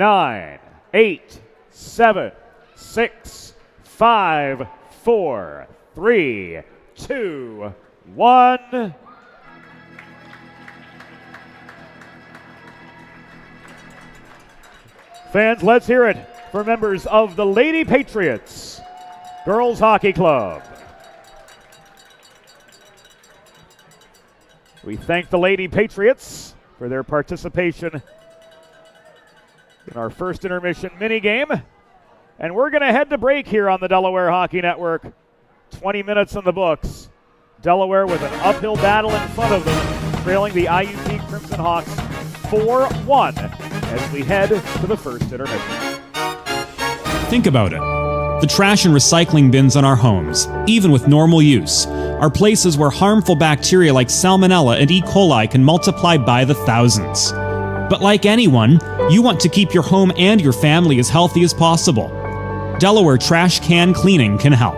9, 8, 7, 6, 5, 4, 3, 2, 1. Fans, let's hear it for members of the Lady Patriots Girls Hockey Club. We thank the Lady Patriots for their participation in our first intermission mini game. And we're going to head to break here on the Delaware Hockey Network. 20 minutes in the books. Delaware with an uphill battle in front of them, trailing the IUP Crimson Hawks 4-1 as we head to the first intermission. Think about it. The trash and recycling bins in our homes, even with normal use, are places where harmful bacteria like Salmonella and E. coli can multiply by the thousands. But like anyone, you want to keep your home and your family as healthy as possible. Delaware Trash Can Cleaning can help.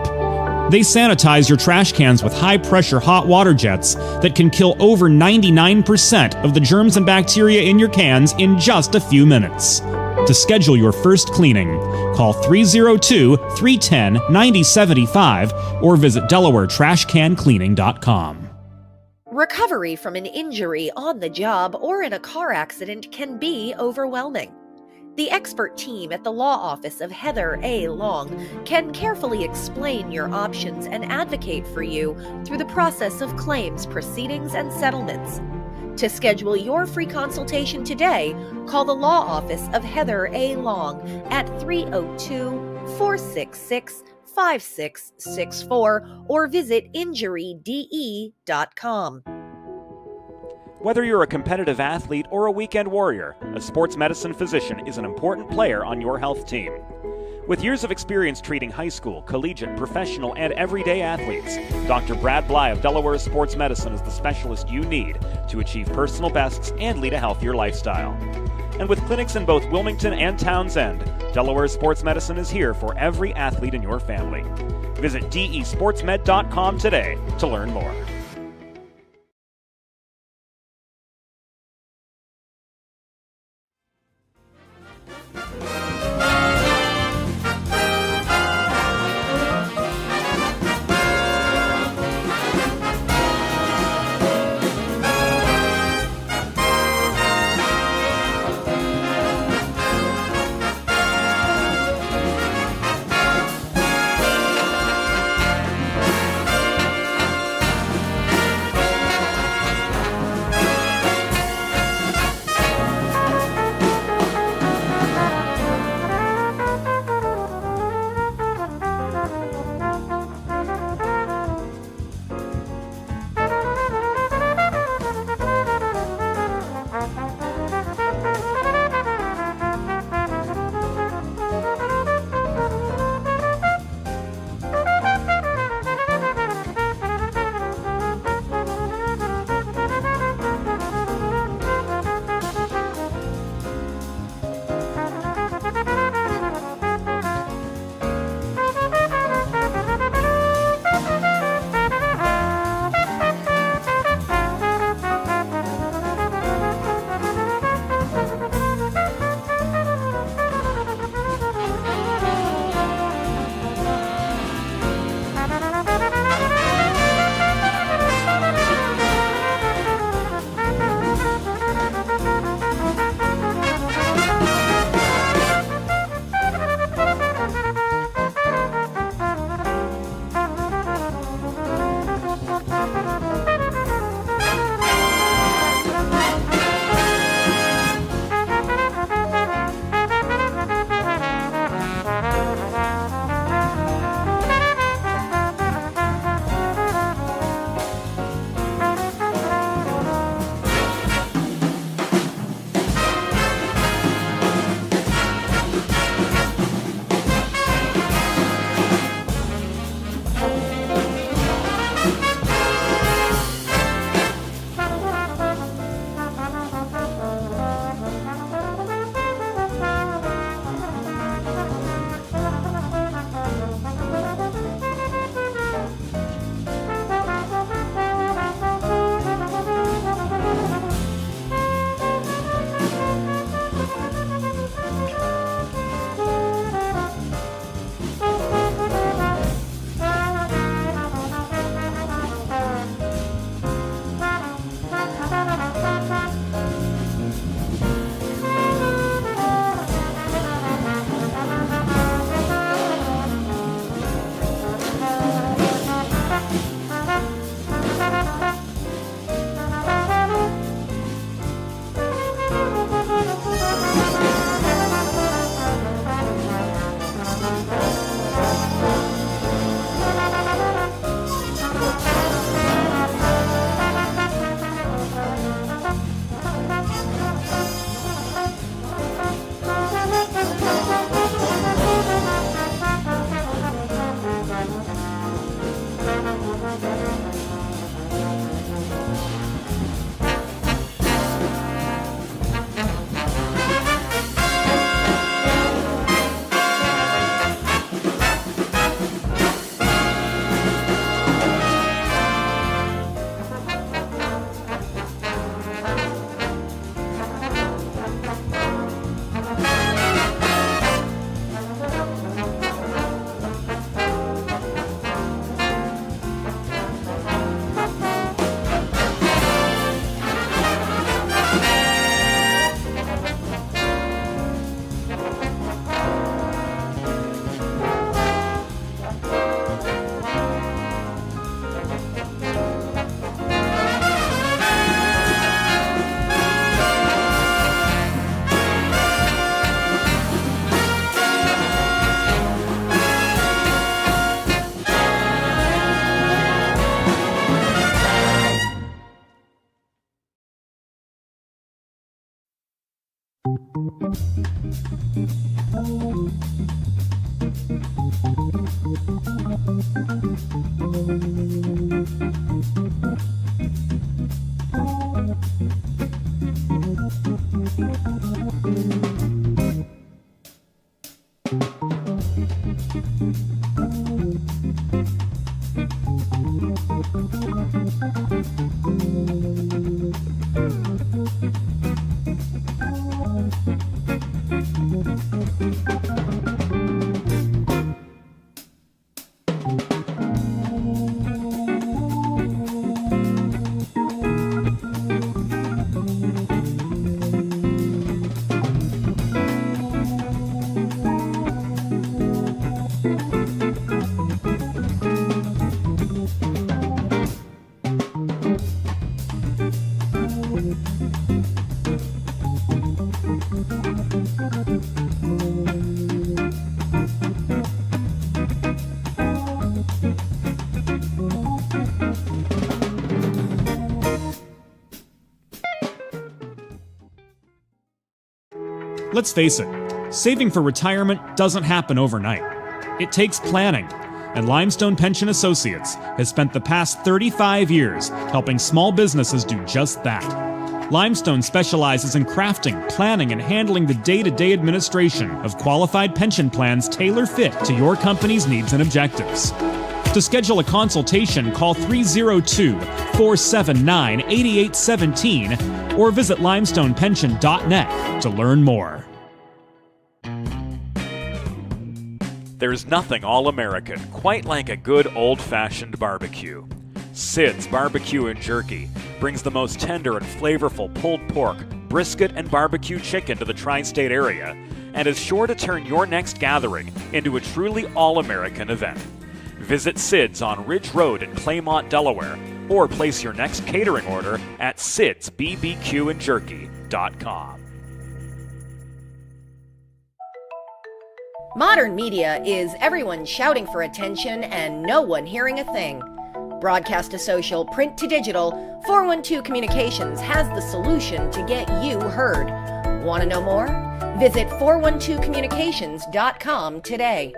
They sanitize your trash cans with high-pressure hot water jets that can kill over 99% of the germs and bacteria in your cans in just a few minutes. To schedule your first cleaning, call 302-310-9075 or visit DelawareTrashCanCleaning.com. Recovery from an injury on the job or in a car accident can be overwhelming. The expert team at the law office of Heather A. Long can carefully explain your options and advocate for you through the process of claims, proceedings, and settlements. To schedule your free consultation today, call the law office of Heather A. Long at 302-466-5664 or visit injuryde.com. Whether you're a competitive athlete or a weekend warrior, a sports medicine physician is an important player on your health team. With years of experience treating high school, collegiate, professional, and everyday athletes, Dr. Brad Bly of Delaware Sports Medicine is the specialist you need to achieve personal bests and lead a healthier lifestyle. And with clinics in both Wilmington and Townsend, Delaware Sports Medicine is here for every athlete in your family. Visit desportsmed.com today to learn more. Let's face it, saving for retirement doesn't happen overnight. It takes planning, and Limestone Pension Associates has spent the past 35 years helping small businesses do just that. Limestone specializes in crafting, planning, and handling the day-to-day administration of qualified pension plans tailor-fit to your company's needs and objectives. To schedule a consultation, call 302-479-8817 or visit limestonepension.net to learn more. There's nothing all-American quite like a good old-fashioned barbecue. Sid's Barbecue and Jerky brings the most tender and flavorful pulled pork, brisket, and barbecue chicken to the tri-state area and is sure to turn your next gathering into a truly all-American event. Visit Sid's on Ridge Road in Claymont, Delaware, or place your next catering order at sidsbbqandjerky.com. Modern media is everyone shouting for attention and no one hearing a thing. Broadcast to social, print to digital, 412 Communications has the solution to get you heard. Want to know more? Visit 412communications.com today.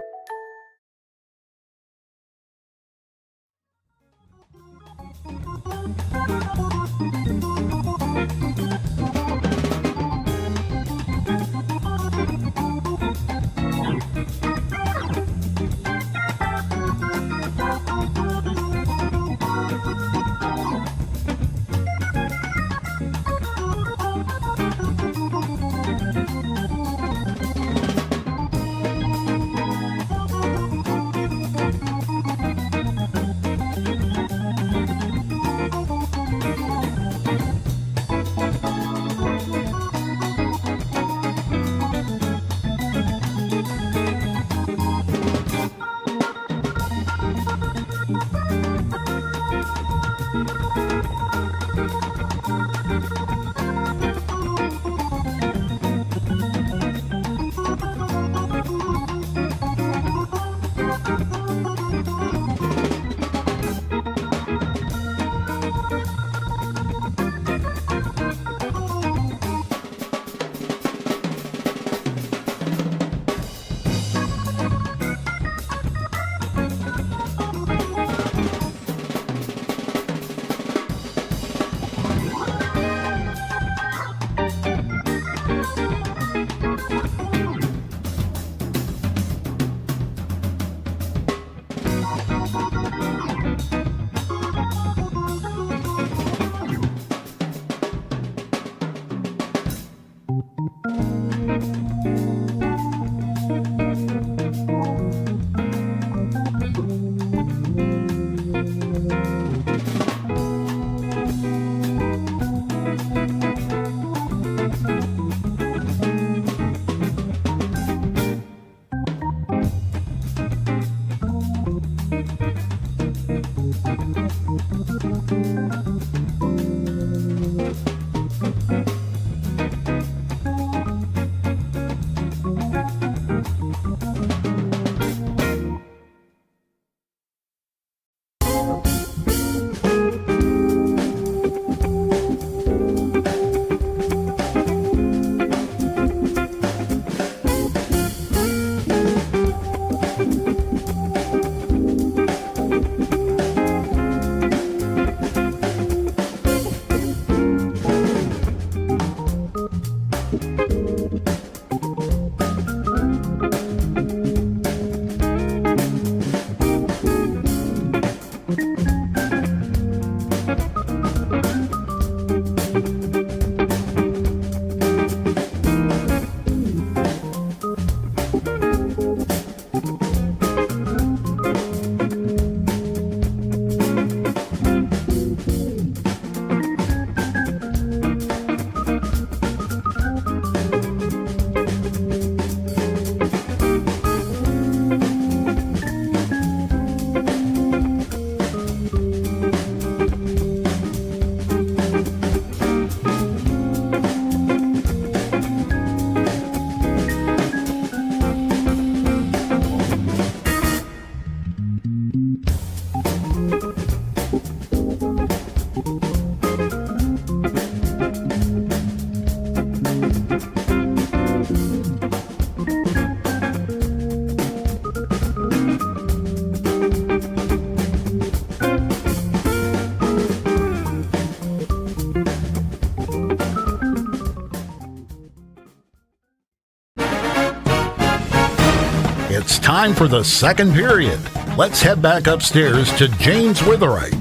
time for the second period. Let's head back upstairs to James Witherite.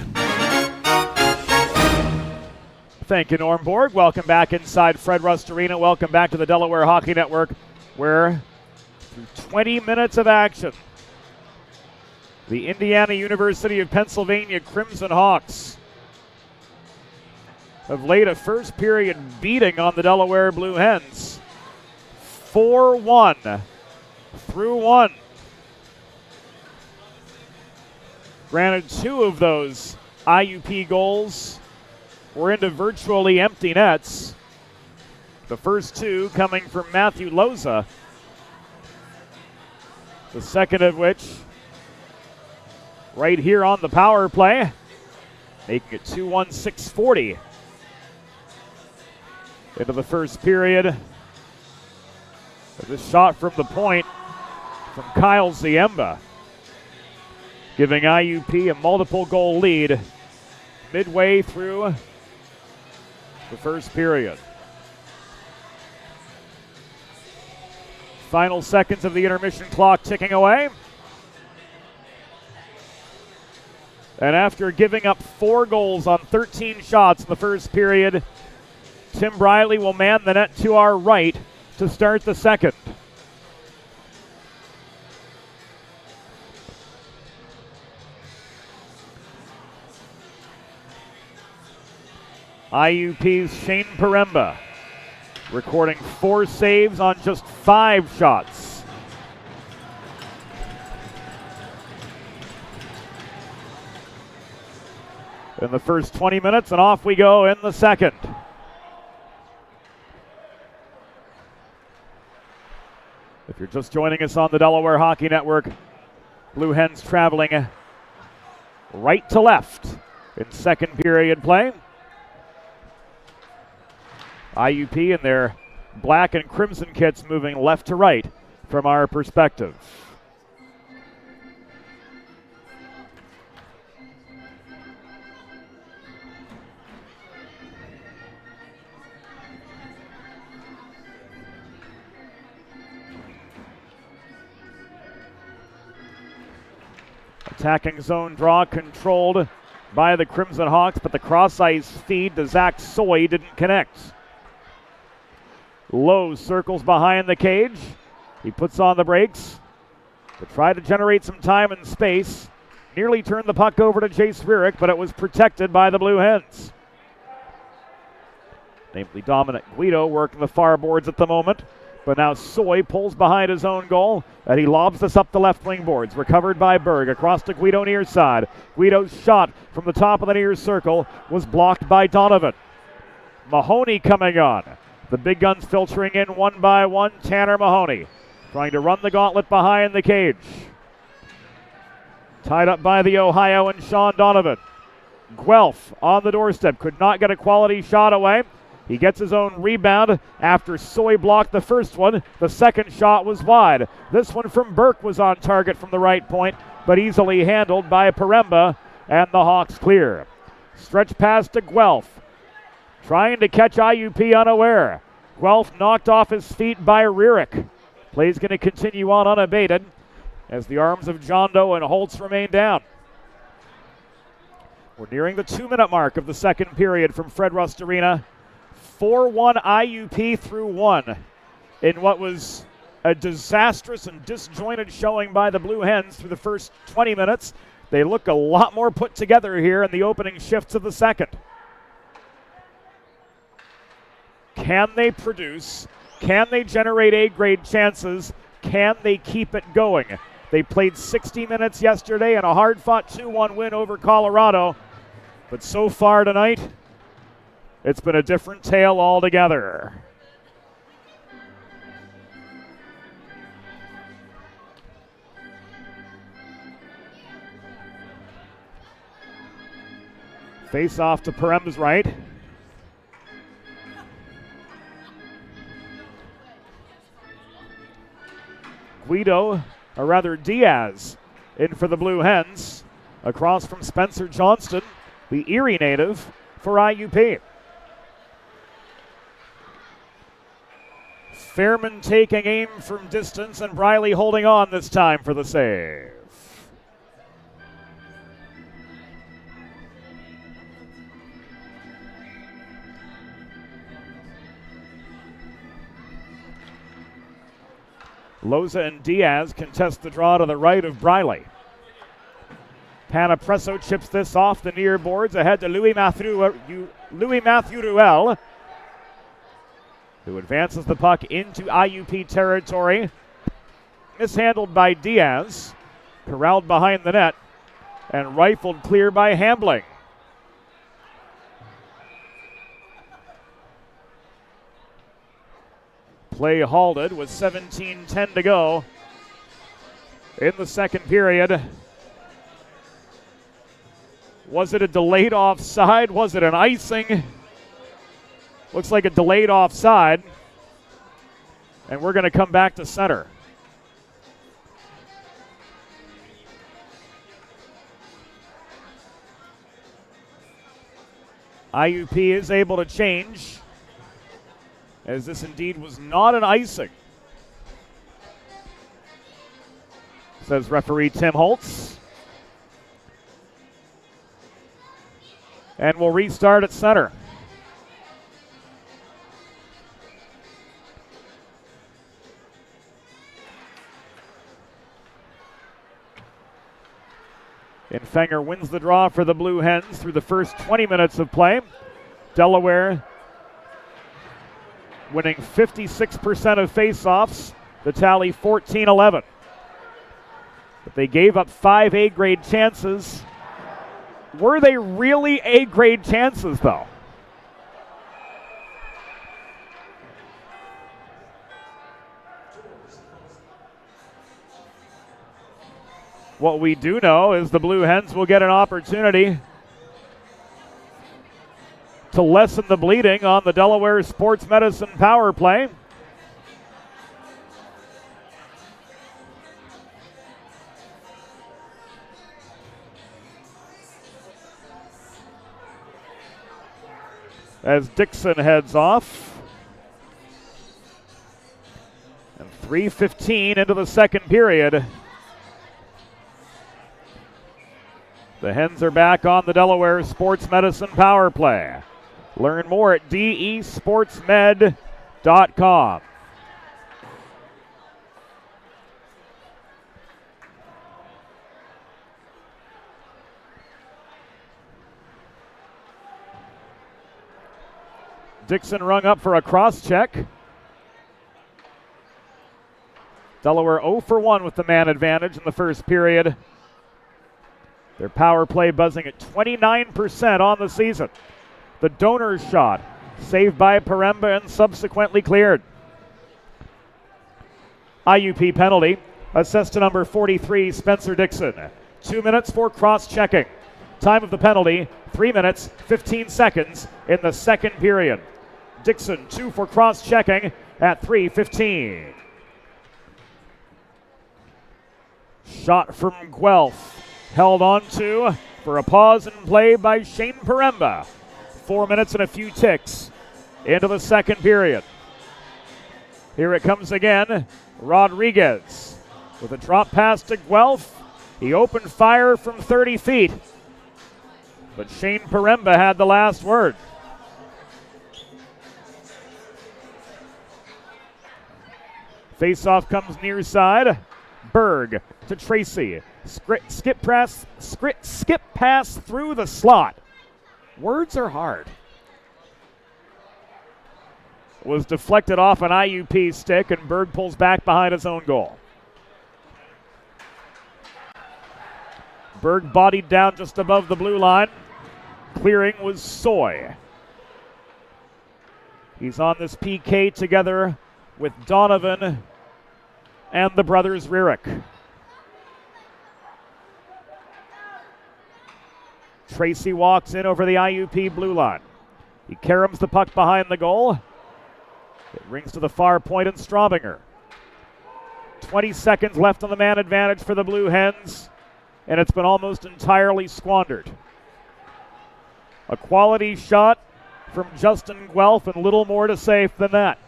Thank you, Norm Borg. Welcome back inside Fred Rust Arena. Welcome back to the Delaware Hockey Network, where through 20 minutes of action, the Indiana University of Pennsylvania Crimson Hawks have laid a first period beating on the Delaware Blue Hens. 4-1 through 1. Granted, 2 of those IUP goals were into virtually empty nets. The first 2 coming from Matthew Loza. The second of which right here on the power play, making it 2-1, 6:40 into the first period. This shot from the point from Kyle Ziemba, giving IUP a multiple goal lead midway through the first period. Final seconds of the intermission clock ticking away. And after giving up 4 goals on 13 shots in the first period, Tim Briley will man the net to our right to start the second. IUP's Shane Paremba recording 4 saves on just 5 shots. In the first 20 minutes, and off we go in the second. If you're just joining us on the Delaware Hockey Network, Blue Hens traveling right to left in second period play. IUP in their black and crimson kits moving left to right from our perspective. Attacking zone draw controlled by the Crimson Hawks, but the cross-ice feed to Zach Soy didn't connect. Lowe circles behind the cage. He puts on the brakes to try to generate some time and space. Nearly turned the puck over to Jace Rierick, but it was protected by the Blue Hens. Namely Dominic Guido working the far boards at the moment. But now Soy pulls behind his own goal, and he lobs this up the left wing boards. Recovered by Berg across to Guido near side. Guido's shot from the top of the near circle was blocked by Donovan. Mahoney coming on. The big guns filtering in one by one. Tanner Mahoney trying to run the gauntlet behind the cage. Tied up by the Ohio and Sean Donovan. Guelph on the doorstep. Could not get a quality shot away. He gets his own rebound after Soy blocked the first one. The second shot was wide. This one from Burke was on target from the right point, but easily handled by Paremba, and the Hawks clear. Stretch pass to Guelph. Trying to catch IUP unaware. Guelph knocked off his feet by Rierick. Play's going to continue on unabated as the arms of John Doe and Holtz remain down. We're nearing the 2-minute mark of the second period from Fred Rust Arena. 4-1 IUP through 1 in what was a disastrous and disjointed showing by the Blue Hens through the first 20 minutes. They look a lot more put together here in the opening shifts of the second. Can they produce? Can they generate A-grade chances? Can they keep it going? They played 60 minutes yesterday in a hard-fought 2-1 win over Colorado. But so far tonight, it's been a different tale altogether. Face off to Paremba's right. Guido, or rather Diaz, in for the Blue Hens. Across from Spencer Johnston, the Erie native, for IUP. Fairman taking aim from distance, and Briley holding on this time for the save. Loza and Diaz contest the draw to the right of Briley. Panapresso chips this off the near boards ahead to Louis Mathieu Ruel, who advances the puck into IUP territory. Mishandled by Diaz, corralled behind the net, and rifled clear by Hambling. Play halted with 17:10 to go in the second period. Was it a delayed offside? Was it an icing? Looks like a delayed offside. And we're going to come back to center. IUP is able to change, as this indeed was not an icing, says referee Tim Holtz. And we'll restart at center. Infenger wins the draw for the Blue Hens through the first 20 minutes of play. Delaware winning 56% of faceoffs, the tally 14-11. But they gave up 5 A-grade chances. Were they really A-grade chances, though? What we do know is the Blue Hens will get an opportunity to lessen the bleeding on the Delaware Sports Medicine power play. As Dixon heads off. And 3:15 into the second period. The Hens are back on the Delaware Sports Medicine power play. Learn more at desportsmed.com. Dixon rung up for a cross check. Delaware 0 for 1 with the man advantage in the first period. Their power play buzzing at 29% on the season. The donor's shot, saved by Paremba and subsequently cleared. IUP penalty, assessed to number 43, Spencer Dixon. 2 minutes for cross-checking. Time of the penalty, 3 minutes, 15 seconds in the second period. Dixon, 2 for cross-checking at 3:15. Shot from Guelph, held on to for a pause in play by Shane Paremba. 4 minutes and a few ticks into the second period. Here it comes again. Rodriguez with a drop pass to Guelph. He opened fire from 30 feet, but Shane Paremba had the last word. Faceoff comes near side. Berg to Tracy. Skip pass through the slot. Words are hard. Was deflected off an IUP stick, and Berg pulls back behind his own goal. Berg bodied down just above the blue line. Clearing was Soy. He's on this PK together with Donovan and the brothers Rierick. Tracy walks in over the IUP blue line. He caroms the puck behind the goal. It rings to the far point and Straubinger. 20 seconds left on the man advantage for the Blue Hens, and it's been almost entirely squandered. A quality shot from Justin Guelph, and little more to say than that.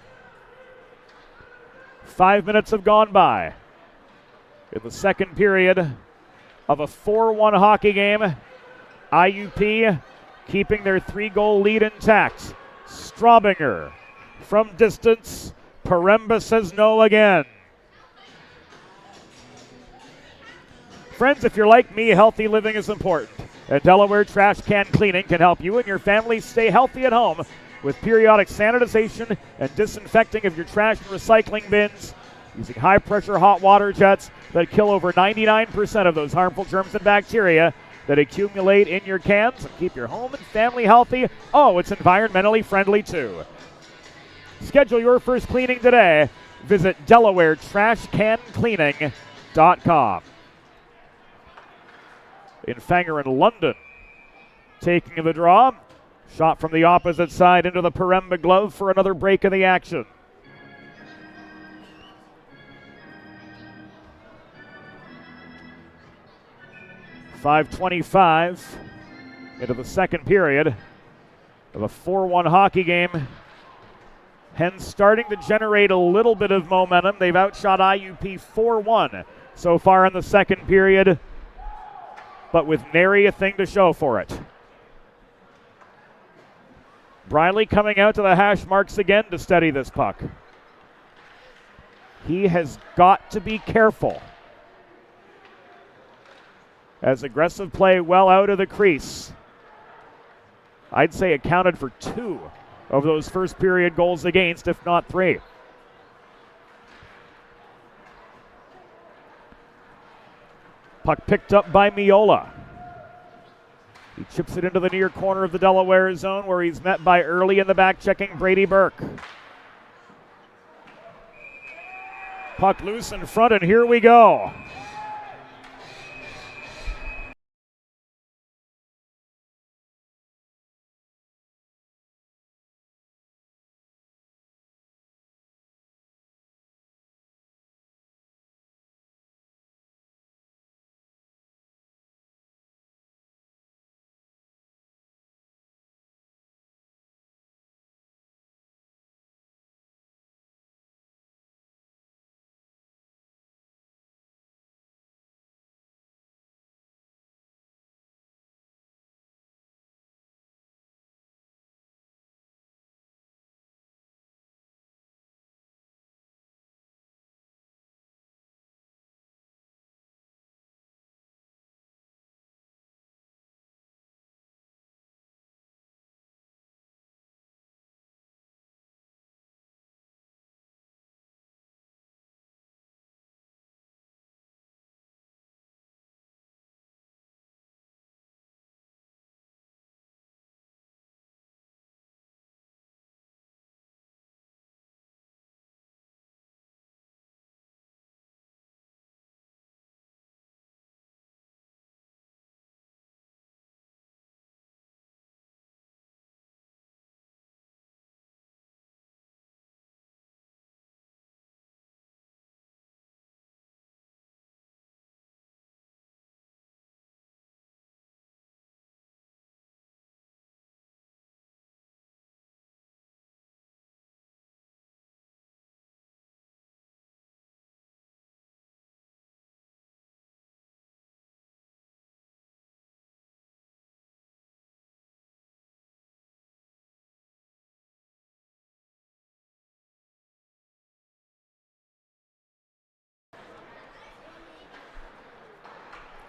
5 minutes have gone by in the second period of a 4-1 hockey game. IUP keeping their 3-goal lead intact. Straubinger from distance. Paremba says no again. Friends, if you're like me, healthy living is important. And Delaware Trash Can Cleaning can help you and your family stay healthy at home with periodic sanitization and disinfecting of your trash and recycling bins using high-pressure hot water jets that kill over 99% of those harmful germs and bacteria that accumulate in your cans and keep your home and family healthy. Oh, it's environmentally friendly too. Schedule your first cleaning today. Visit DelawareTrashCanCleaning.com. In Fanger in London, taking the draw. Shot from the opposite side into the Paremba glove for another break of the action. .525 into the second period of a 4-1 hockey game. Hens starting to generate a little bit of momentum. They've outshot IUP 4-1 so far in the second period, but with nary a thing to show for it. Briley coming out to the hash marks again to steady this puck. He has got to be careful, as aggressive play well out of the crease. I'd say accounted for 2 of those first period goals against, if not 3. Puck picked up by Miola. He chips it into the near corner of the Delaware zone, where he's met by early in the back checking Brady Burke. Puck loose in front, and here we go.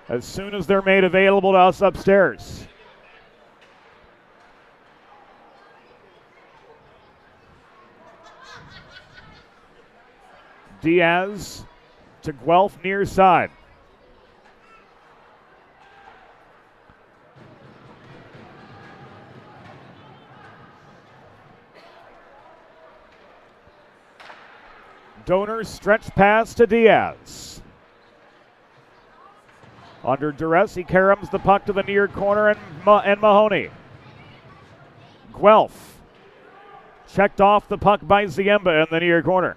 As soon as they're made available to us upstairs. Diaz to Guelph near side. Donor stretch pass to Diaz. Under duress, he caroms the puck to the near corner, and Mahoney. Guelph checked off the puck by Ziemba in the near corner.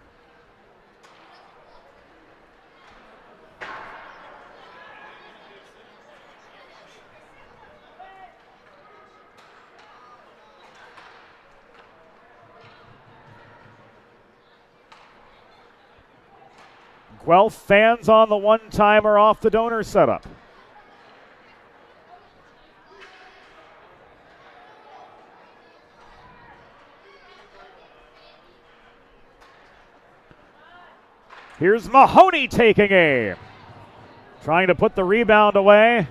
12th, fans on the one-timer off the donor setup. Here's Mahoney taking aim. Trying to put the rebound away.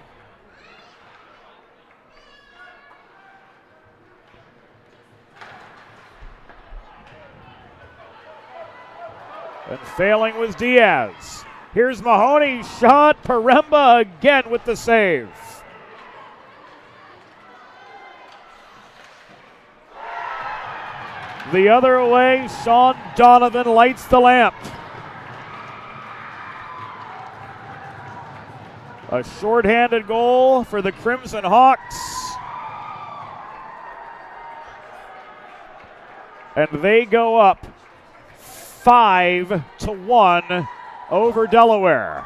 And failing was Diaz. Here's Mahoney's shot. Paremba again with the save. The other way, Sean Donovan lights the lamp. A shorthanded goal for the Crimson Hawks. And they go up 5-1 over Delaware.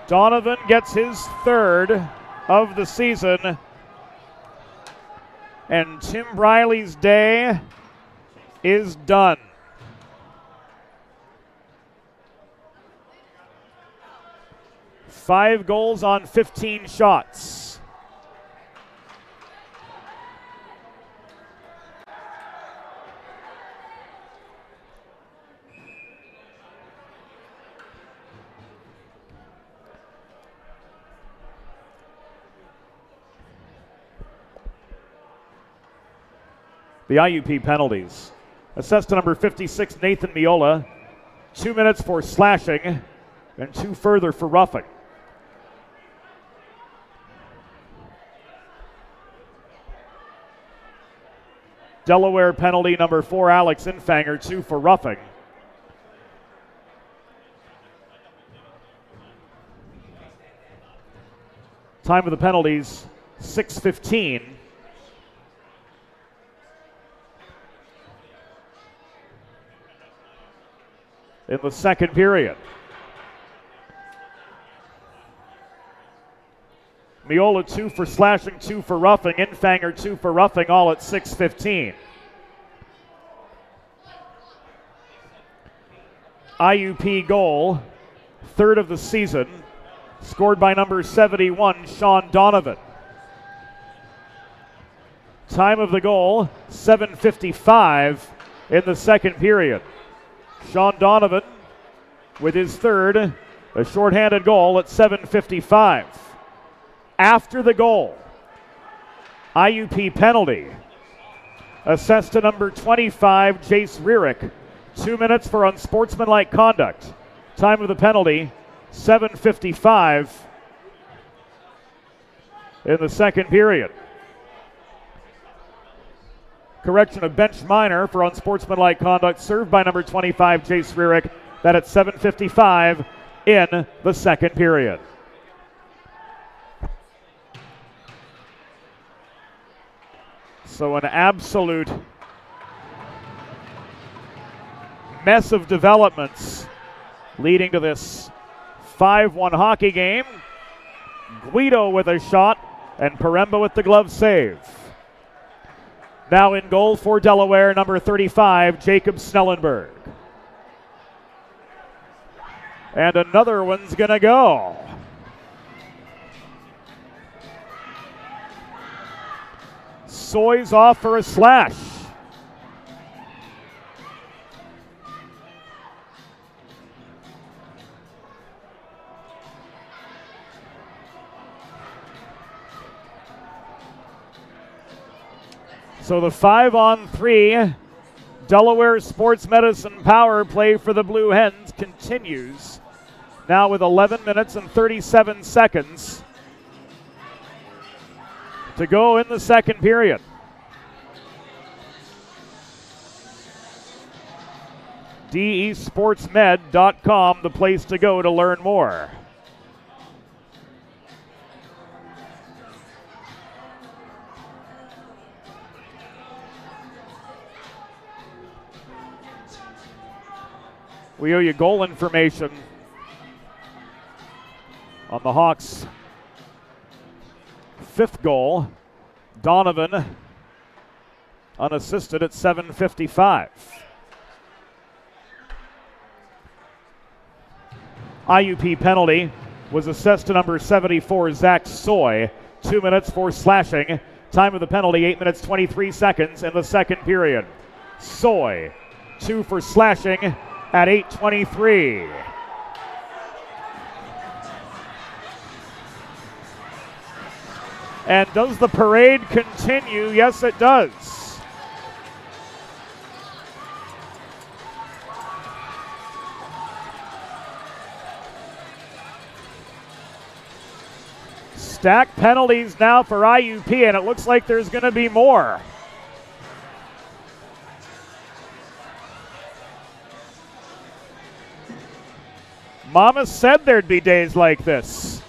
Donovan gets his third of the season. And Tim Briley's day is done. Five goals on 15 shots. The IUP penalties. Assessed to number 56, Nathan Miola. 2 minutes for slashing and 2 further for roughing. Delaware penalty number 4, Alex Infanger, 2 for roughing. Time of the penalties, 6:15. In the second period. Miola 2 for slashing, 2 for roughing. Infanger 2 for roughing, all at 6:15. IUP goal, third of the season, scored by number 71, Sean Donovan. Time of the goal, 7:55 in the second period. Sean Donovan with his third, a shorthanded goal at 7:55. After the goal, IUP penalty. Assessed to number 25, Jace Rierick. 2 minutes for unsportsmanlike conduct. Time of the penalty, 7:55 in the second period. Correction of bench minor for unsportsmanlike conduct served by number 25, Jace Rierick. That at 7:55 in the second period. So an absolute mess of developments leading to this 5-1 hockey game. Guido with a shot and Paremba with the glove save. Now in goal for Delaware, number 35, Jacob Snellenberg. And another one's gonna go. Soy's off for a slash. So the 5-on-3 Delaware Sports Medicine power play for the Blue Hens continues. Now with 11 minutes and 37 seconds to go in the second period. DESportsmed.com, the place to go to learn more. We owe you goal information on the Hawks' fifth goal. Donovan unassisted at 7:55. IUP penalty was assessed to number 74, Zach Soy. 2 minutes for slashing. Time of the penalty, 8 minutes, 23 seconds in the second period. Soy, 2 for slashing at 8:23. And does the parade continue? Yes, it does. Stack penalties now for IUP, and it looks like there's going to be more. Mama said there'd be days like this.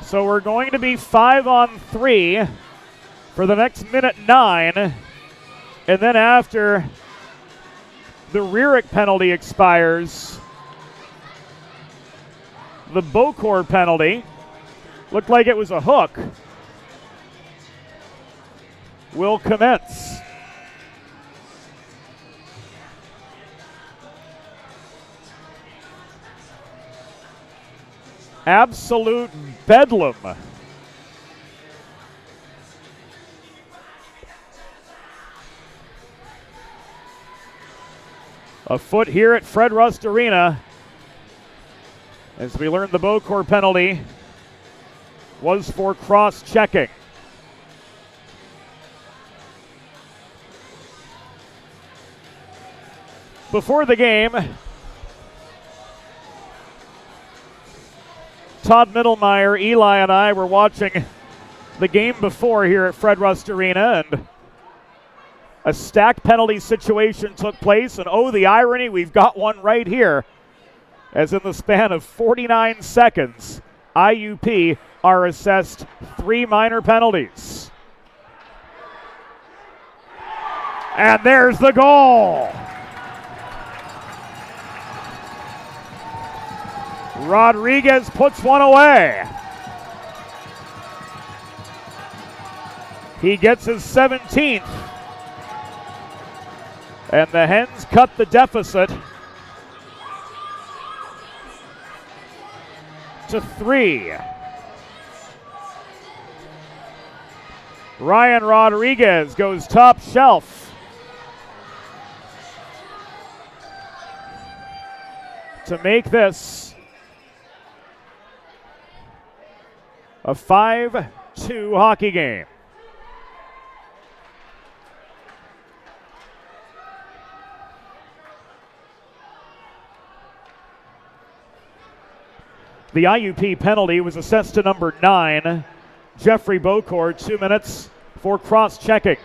So we're going to be 5-on-3 for the next minute 9. And then after the Rearick penalty expires, the Bocor penalty, looked like it was a hook, will commence. Absolute bedlam. A foot here at Fred Rust Arena. As we learned, the Bocor penalty was for cross-checking. Before the game, Todd Mittelmeyer, Eli, and I were watching the game before here at Fred Rust Arena, and a stack penalty situation took place, and oh, the irony, we've got one right here. As in the span of 49 seconds, IUP are assessed 3 minor penalties. And there's the goal. Rodriguez puts one away. He gets his 17th. And the Hens cut the deficit to 3. Ryan Rodriguez goes top shelf. To make this a 5-2 hockey game. The IUP penalty was assessed to number 9, Jeffrey Bocor, 2 minutes for cross-checking.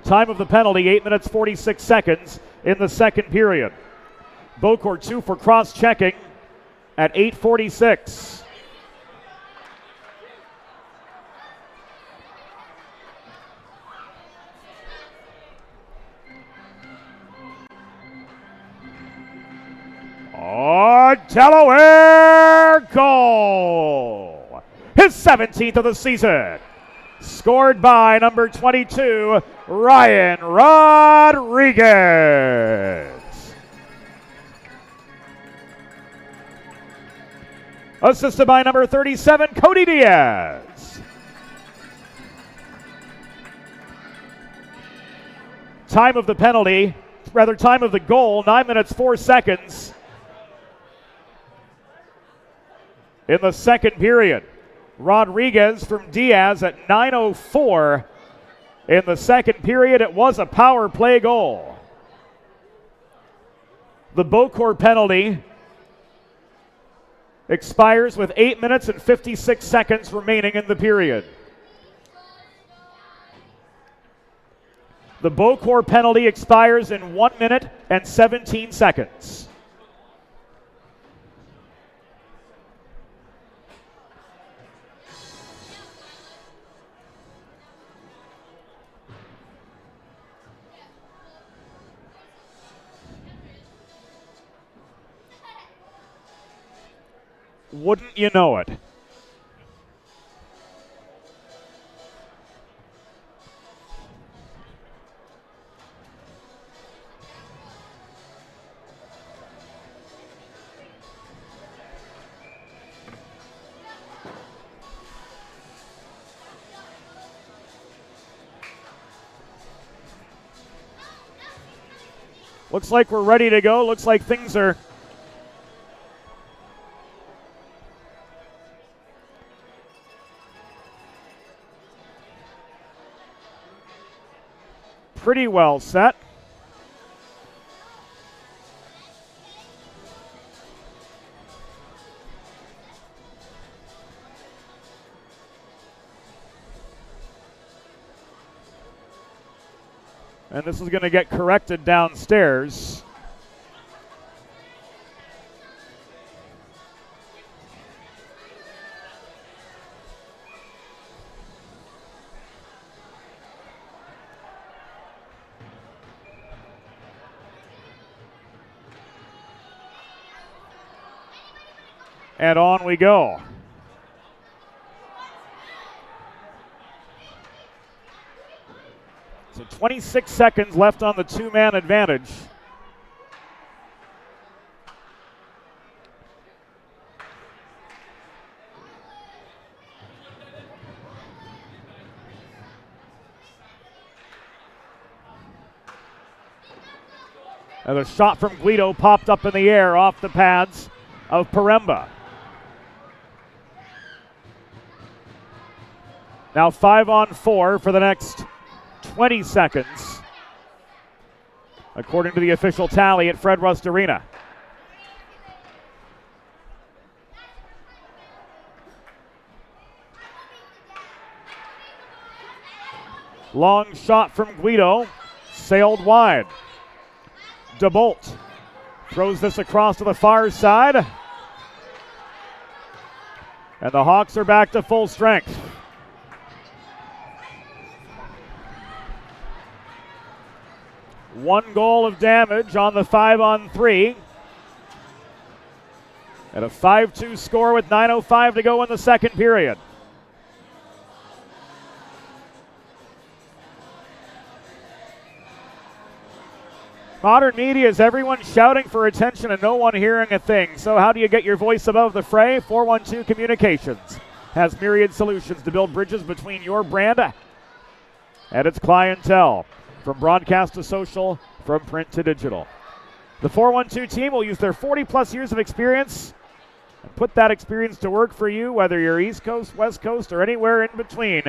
Time of the penalty, 8 minutes 46 seconds in the second period. Bocor 2 for cross-checking at 8:46. Oh, Delaware goal! His 17th of the season. Scored by number 22, Ryan Rodriguez. Assisted by number 37, Cody Diaz. Time of the penalty, rather time of the goal, 9 minutes 4 seconds in the second period. Rodriguez from Diaz at 9:04 in the second period. It was a power play goal. The Bocor penalty expires with 8 minutes and 56 seconds remaining in the period. The Bocor penalty expires in 1 minute and 17 seconds. Wouldn't you know it? Looks like we're ready to go. Looks like things are pretty well set. And this is going to get corrected downstairs. And on we go. So 26 seconds left on the two-man advantage. And a shot from Guido popped up in the air off the pads of Paremba. Now 5-on-4 for the next 20 seconds, according to the official tally at Fred Rust Arena. Long shot from Guido, sailed wide. DeBolt throws this across to the far side, and the Hawks are back to full strength. One goal of damage on the 5-on-3. And a 5-2 score with 9:05 to go in the second period. Modern media is everyone shouting for attention and no one hearing a thing. So how do you get your voice above the fray? 412 Communications has myriad solutions to build bridges between your brand and its clientele. From broadcast to social, from print to digital. The 412 team will use their 40-plus years of experience and put that experience to work for you, whether you're East Coast, West Coast, or anywhere in between,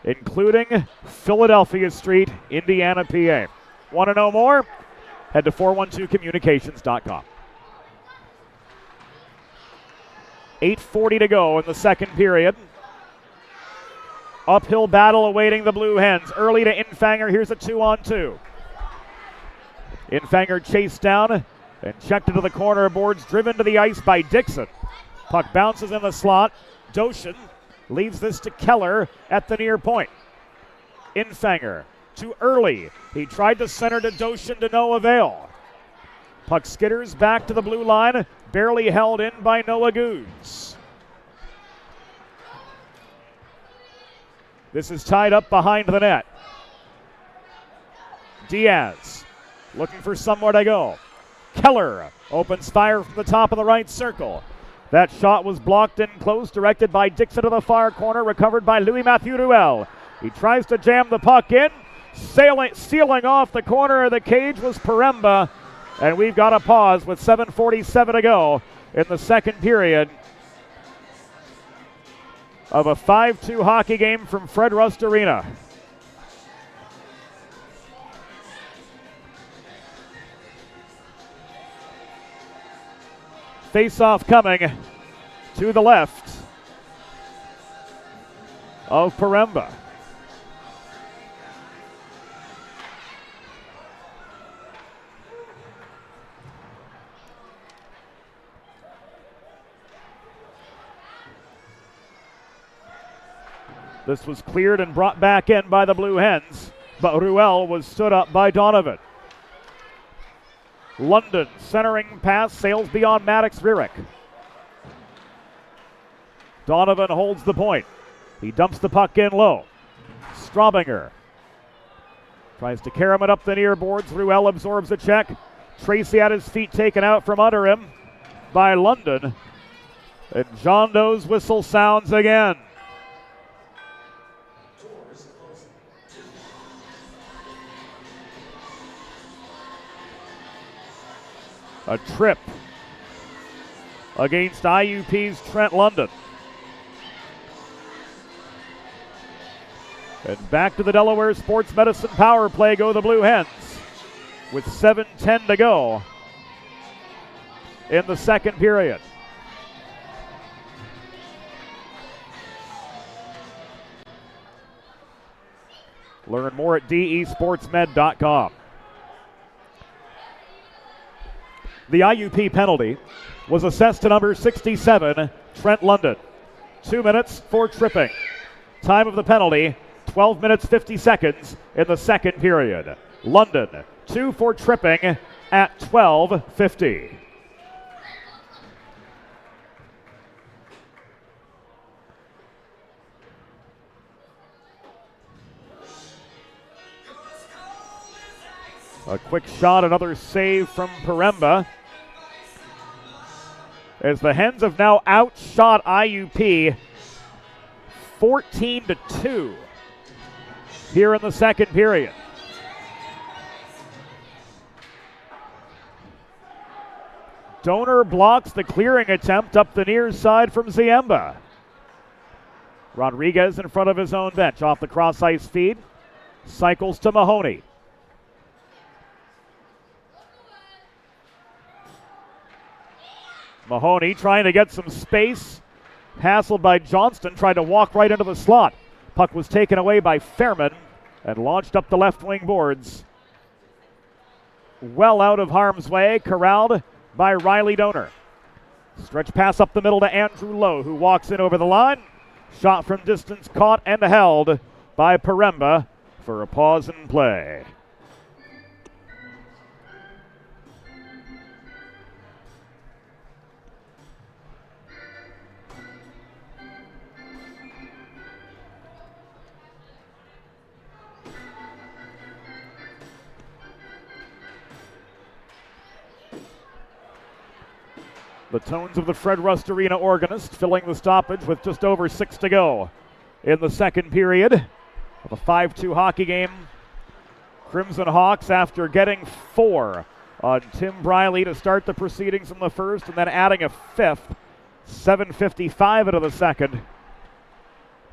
including Philadelphia Street, Indiana, PA. Want to know more? Head to 412communications.com. 8:40 to go in the second period. Uphill battle awaiting the Blue Hens. Early to Infanger. Here's a 2-on-2. Infanger chased down and checked into the corner boards. Driven to the ice by Dixon. Puck bounces in the slot. Doshin leaves this to Keller at the near point. Infanger to Early. He tried to center to Doshin to no avail. Puck skitters back to the blue line. Barely held in by Noah Goods. This is tied up behind the net. Diaz looking for somewhere to go. Keller opens fire from the top of the right circle. That shot was blocked in close, directed by Dixon to the far corner, recovered by Louis-Mathieu Ruel. He tries to jam the puck in. Sealing off the corner of the cage was Paremba. And we've got a pause with 7:47 to go in the second period of a 5-2 hockey game from Fred Rust Arena. Face-off coming to the left of Paremba. This was cleared and brought back in by the Blue Hens, but Ruel was stood up by Donovan. London centering pass sails beyond Maddox Rierick. Donovan holds the point. He dumps the puck in low. Straubinger tries to carry it up the near boards. Ruel absorbs a check. Tracy had his feet taken out from under him by London. And John Doe's whistle sounds again. A trip against IUP's Trent London. And back to the Delaware Sports Medicine power play go the Blue Hens with 7:10 to go in the second period. Learn more at desportsmed.com. The IUP penalty was assessed to number 67, Trent London. 2 minutes for tripping. Time of the penalty, 12 minutes 50 seconds in the second period. London, 2 for tripping at 12:50. A quick shot, another save from Paremba. As the Hens have now outshot IUP 14-2 here in the second period. Donor blocks the clearing attempt up the near side from Ziemba. Rodriguez in front of his own bench off the cross ice feed. Cycles to Mahoney. Mahoney trying to get some space. Hassled by Johnston, tried to walk right into the slot. Puck was taken away by Fairman and launched up the left wing boards. Well out of harm's way, corralled by Riley Donor. Stretch pass up the middle to Andrew Lowe, who walks in over the line. Shot from distance caught and held by Paremba for a pause in play. The tones of the Fred Rust Arena organist filling the stoppage with just over 6 to go in the second period of a 5-2 hockey game. Crimson Hawks, after getting 4 on Tim Briley to start the proceedings in the first and then adding a fifth, 7:55 into the second,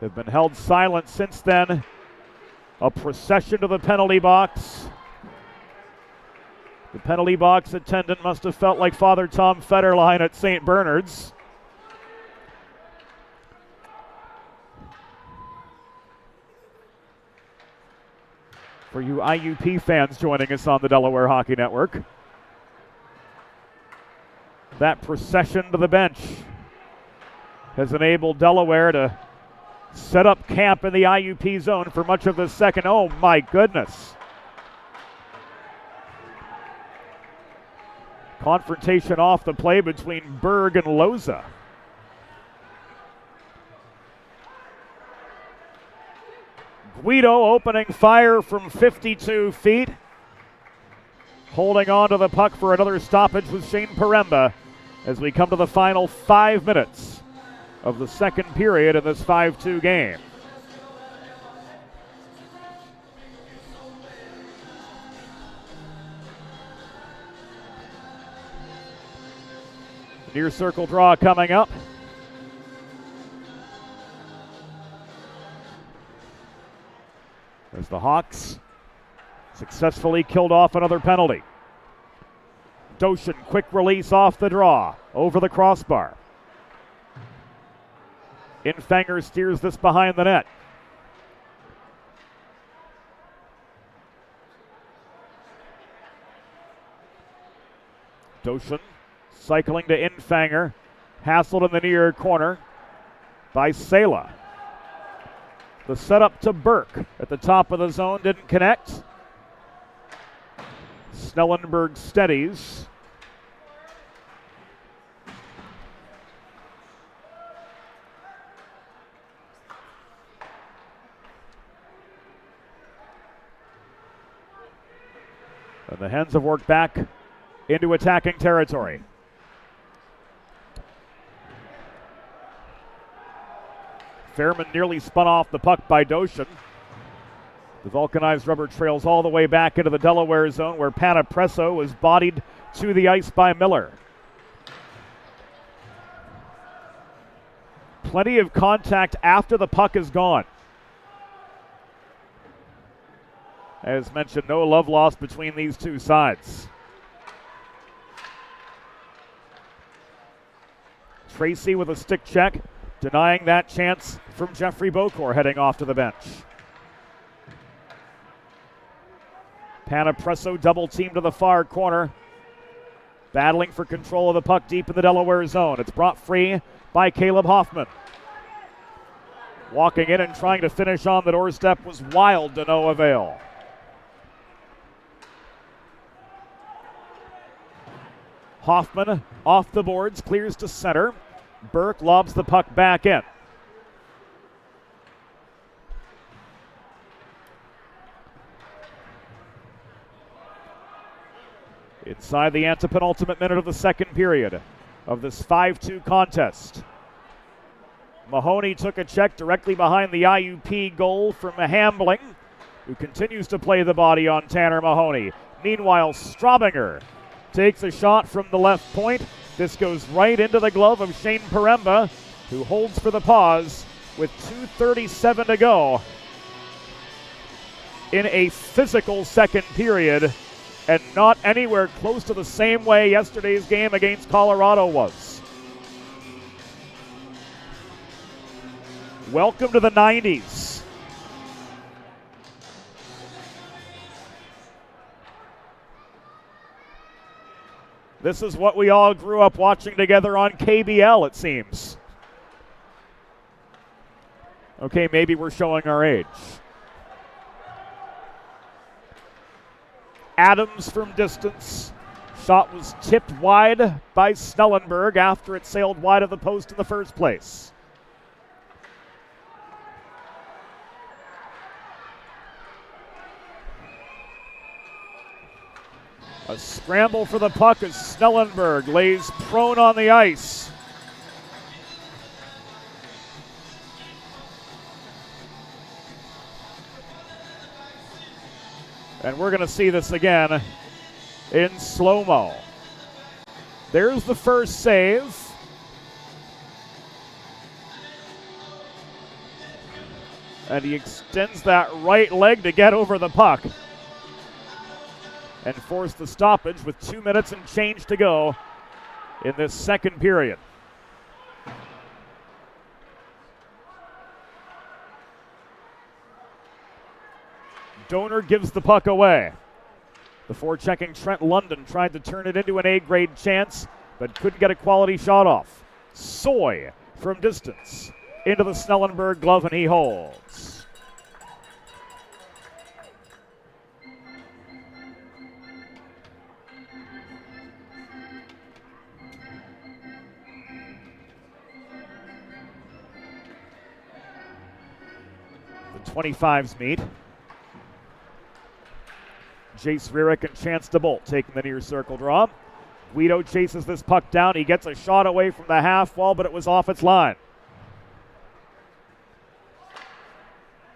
have been held silent since then. A procession to the penalty box. The penalty box attendant must have felt like Father Tom Federline at St. Bernard's. For you IUP fans joining us on the Delaware Hockey Network, that procession to the bench has enabled Delaware to set up camp in the IUP zone for much of the second. Oh my goodness. Confrontation off the play between Berg and Loza. Guido opening fire from 52 feet. Holding on to the puck for another stoppage with Shane Paremba as we come to the final 5 minutes of the second period in this 5-2 game. Near circle draw coming up. As the Hawks successfully killed off another penalty. Doshin, quick release off the draw, over the crossbar. Infanger steers this behind the net. Doshin cycling to Infanger, hassled in the near corner by Sela. The setup to Burke at the top of the zone didn't connect. Snellenberg steadies. And the Hens have worked back into attacking territory. Fairman nearly spun off the puck by Doshin. The vulcanized rubber trails all the way back into the Delaware zone where Panapresso was bodied to the ice by Miller. Plenty of contact after the puck is gone. As mentioned, no love lost between these two sides. Tracy with a stick check, denying that chance from Jeffrey Bocor heading off to the bench. Panapresso double team to the far corner. Battling for control of the puck deep in the Delaware zone. It's brought free by Caleb Hoffman. Walking in and trying to finish on the doorstep was Wild to no avail. Hoffman off the boards, clears to center. Burke lobs the puck back in. Inside the antepenultimate minute of the second period of this 5-2 contest. Mahoney took a check directly behind the IUP goal from Hambling, who continues to play the body on Tanner Mahoney. Meanwhile, Straubinger takes a shot from the left point. This goes right into the glove of Shane Paremba, who holds for the pause with 2:37 to go in a physical second period, and not anywhere close to the same way yesterday's game against Colorado was. Welcome to the 90s. This is what we all grew up watching together on KBL, it seems. Okay, maybe we're showing our age. Adams from distance. Shot was tipped wide by Snellenberg after it sailed wide of the post in the first place. A scramble for the puck as Snellenberg lays prone on the ice. And we're going to see this again in slow-mo. There's the first save. And he extends that right leg to get over the puck and force the stoppage with 2 minutes and change to go in this second period. Donor gives the puck away. Before checking, Trent London tried to turn it into an A-grade chance, but couldn't get a quality shot off. Soy from distance into the Snellenberg glove, and he holds. The 25s meet. Jace Rierick and Chance DeBolt taking the near circle draw. Guido chases this puck down. He gets a shot away from the half wall, but it was off its line.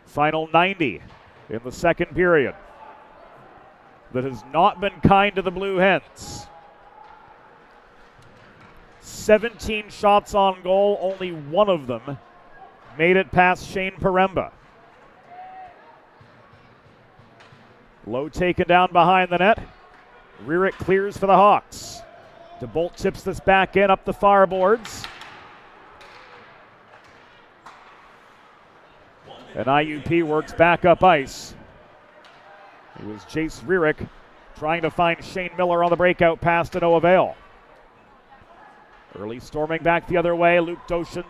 Final 90 in the second period. That has not been kind to the Blue Hens. 17 shots on goal, only one of them made it past Shane Paremba. Low taken down behind the net. Rierick clears for the Hawks. DeBolt tips this back in up the far boards. And IUP works back up ice. It was Jace Rierick trying to find Shane Miller on the breakout pass to no avail. Early storming back the other way, Luke Doshin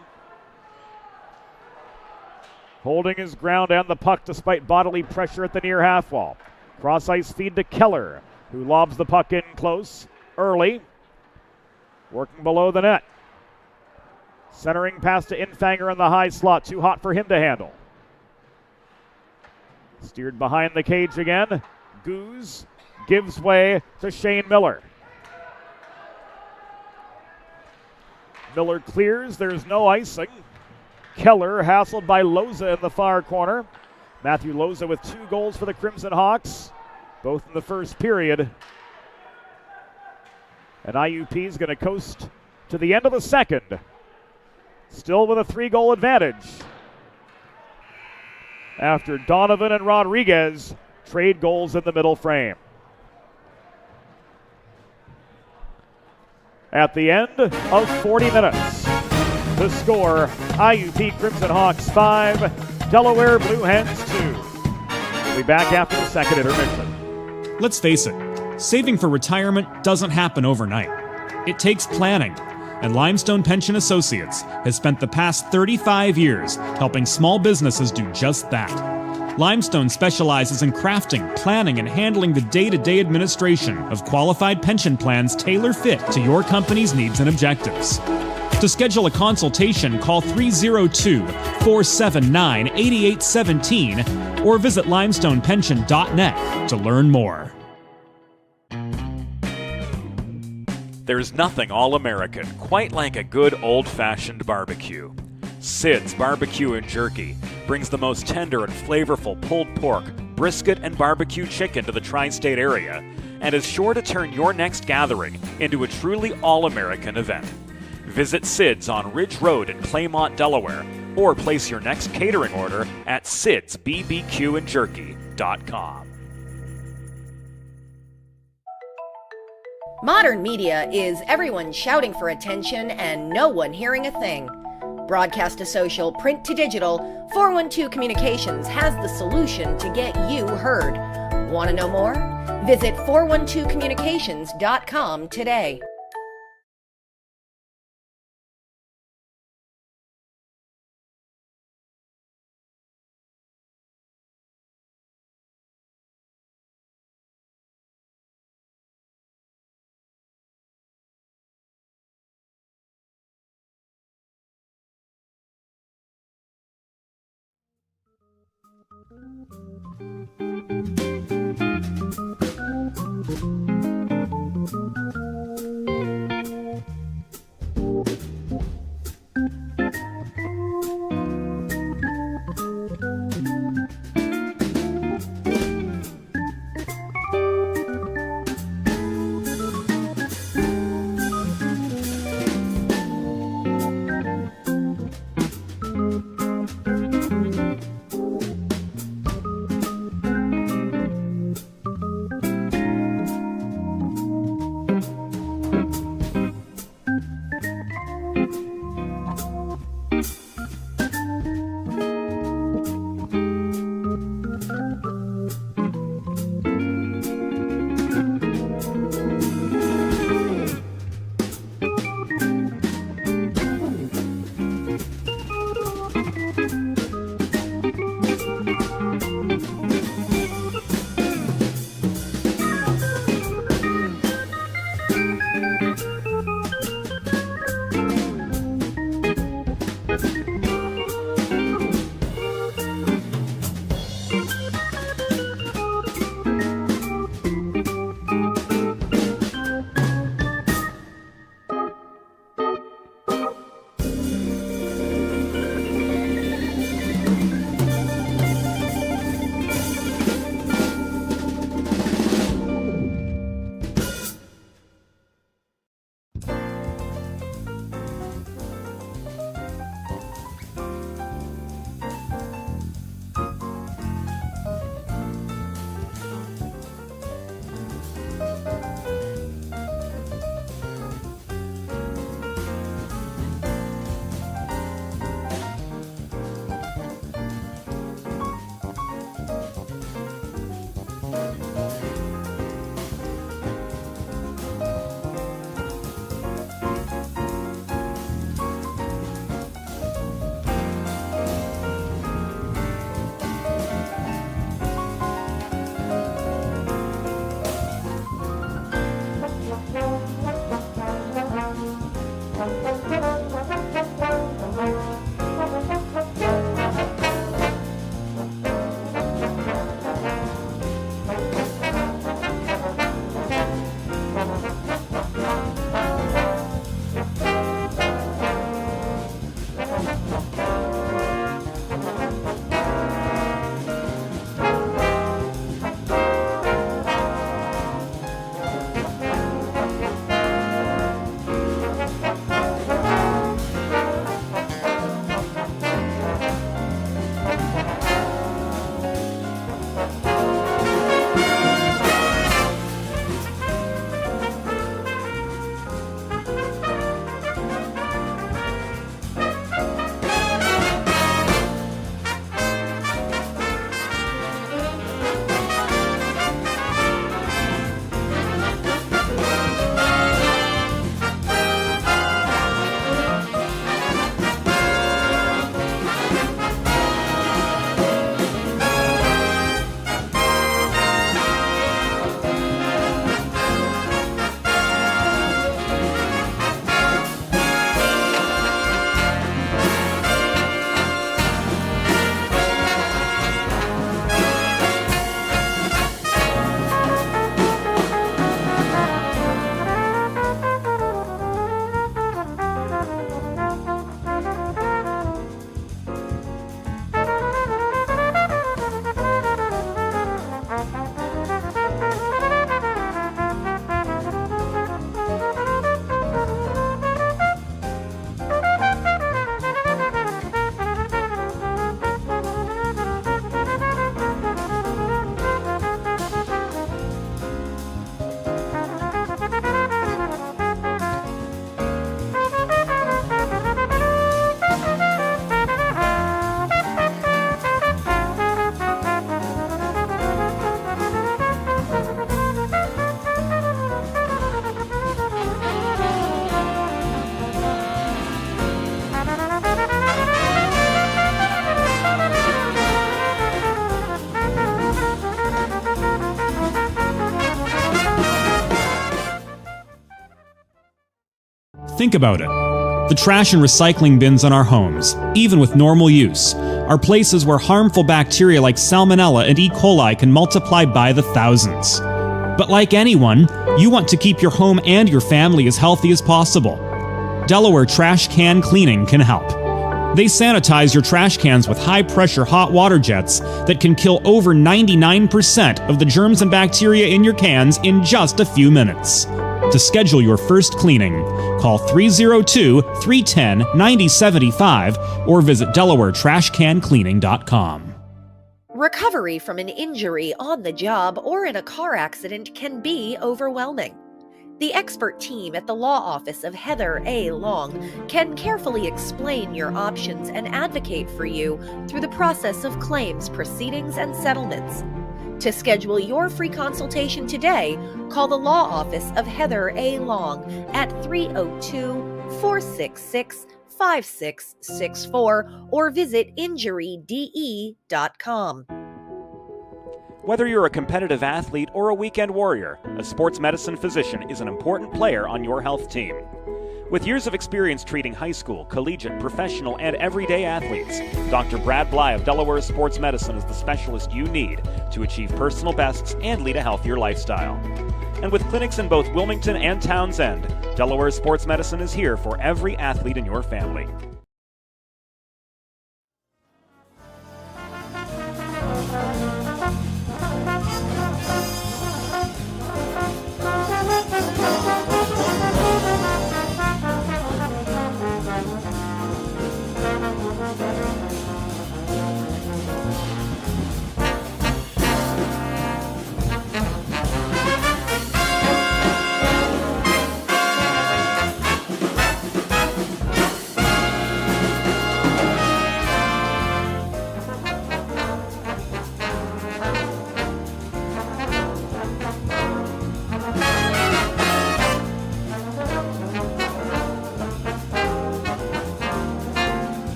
holding his ground and the puck despite bodily pressure at the near half wall. Cross ice feed to Keller, who lobs the puck in close early, working below the net. Centering pass to Infanger in the high slot, too hot for him to handle. Steered behind the cage again. Goose gives way to Shane Miller. Miller clears, there's no icing. Keller hassled by Loza in the far corner. Matthew Loza with 2 goals for the Crimson Hawks, both in the first period. And IUP is going to coast to the end of the second. Still with a 3-goal advantage. After Donovan and Rodriguez trade goals in the middle frame. At the end of 40 minutes, the score, IUP Crimson Hawks 5, Delaware Blue Hens 2. We'll be back after the second intermission. Let's face it, saving for retirement doesn't happen overnight. It takes planning, and Limestone Pension Associates has spent the past 35 years helping small businesses do just that. Limestone specializes in crafting, planning, and handling the day-to-day administration of qualified pension plans tailor-fit to your company's needs and objectives. To schedule a consultation, call 302-479-8817 or visit limestonepension.net to learn more. There's nothing all-American quite like a good old-fashioned barbecue. Sid's Barbecue and Jerky brings the most tender and flavorful pulled pork, brisket, and barbecue chicken to the tri-state area and is sure to turn your next gathering into a truly all-American event. Visit Sid's on Ridge Road in Claymont, Delaware, or place your next catering order at sidsbbqandjerky.com. Modern media is everyone shouting for attention and no one hearing a thing. Broadcast to social, print to digital, 412 Communications has the solution to get you heard. Want to know more? Visit 412communications.com today. Think about it. The trash and recycling bins in our homes, even with normal use, are places where harmful bacteria like Salmonella and E. coli can multiply by the thousands. But like anyone, you want to keep your home and your family as healthy as possible. Delaware Trash Can Cleaning can help. They sanitize your trash cans with high-pressure hot water jets that can kill over 99% of the germs and bacteria in your cans in just a few minutes. To schedule your first cleaning, call 302-310-9075 or visit DelawareTrashCanCleaning.com. Recovery from an injury on the job or in a car accident can be overwhelming. The expert team at the law office of Heather A. Long can carefully explain your options and advocate for you through the process of claims, proceedings, and settlements. To schedule your free consultation today, call the law office of Heather A. Long at 302-466-5664 or visit injuryde.com. Whether you're a competitive athlete or a weekend warrior, a sports medicine physician is an important player on your health team. With years of experience treating high school, collegiate, professional, and everyday athletes, Dr. Brad Bly of Delaware Sports Medicine is the specialist you need to achieve personal bests and lead a healthier lifestyle. And with clinics in both Wilmington and Townsend, Delaware Sports Medicine is here for every athlete in your family.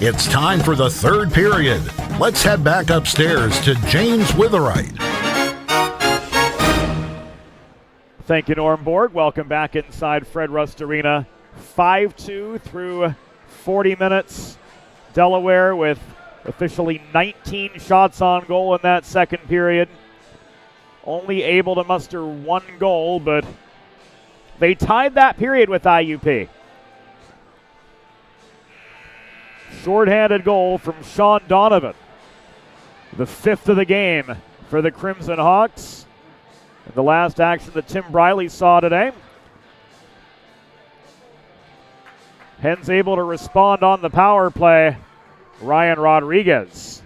It's time for the third period. Let's head back upstairs to James Witherite. Thank you, Norm Borg. Welcome back inside Fred Rust Arena. 5-2 through 40 minutes. Delaware with officially 19 shots on goal in that second period. Only able to muster one goal, but they tied that period with IUP. Short-handed goal from Sean Donovan. The fifth of the game for the Crimson Hawks. The last action that Tim Briley saw today. Hens able to respond on the power play. Ryan Rodriguez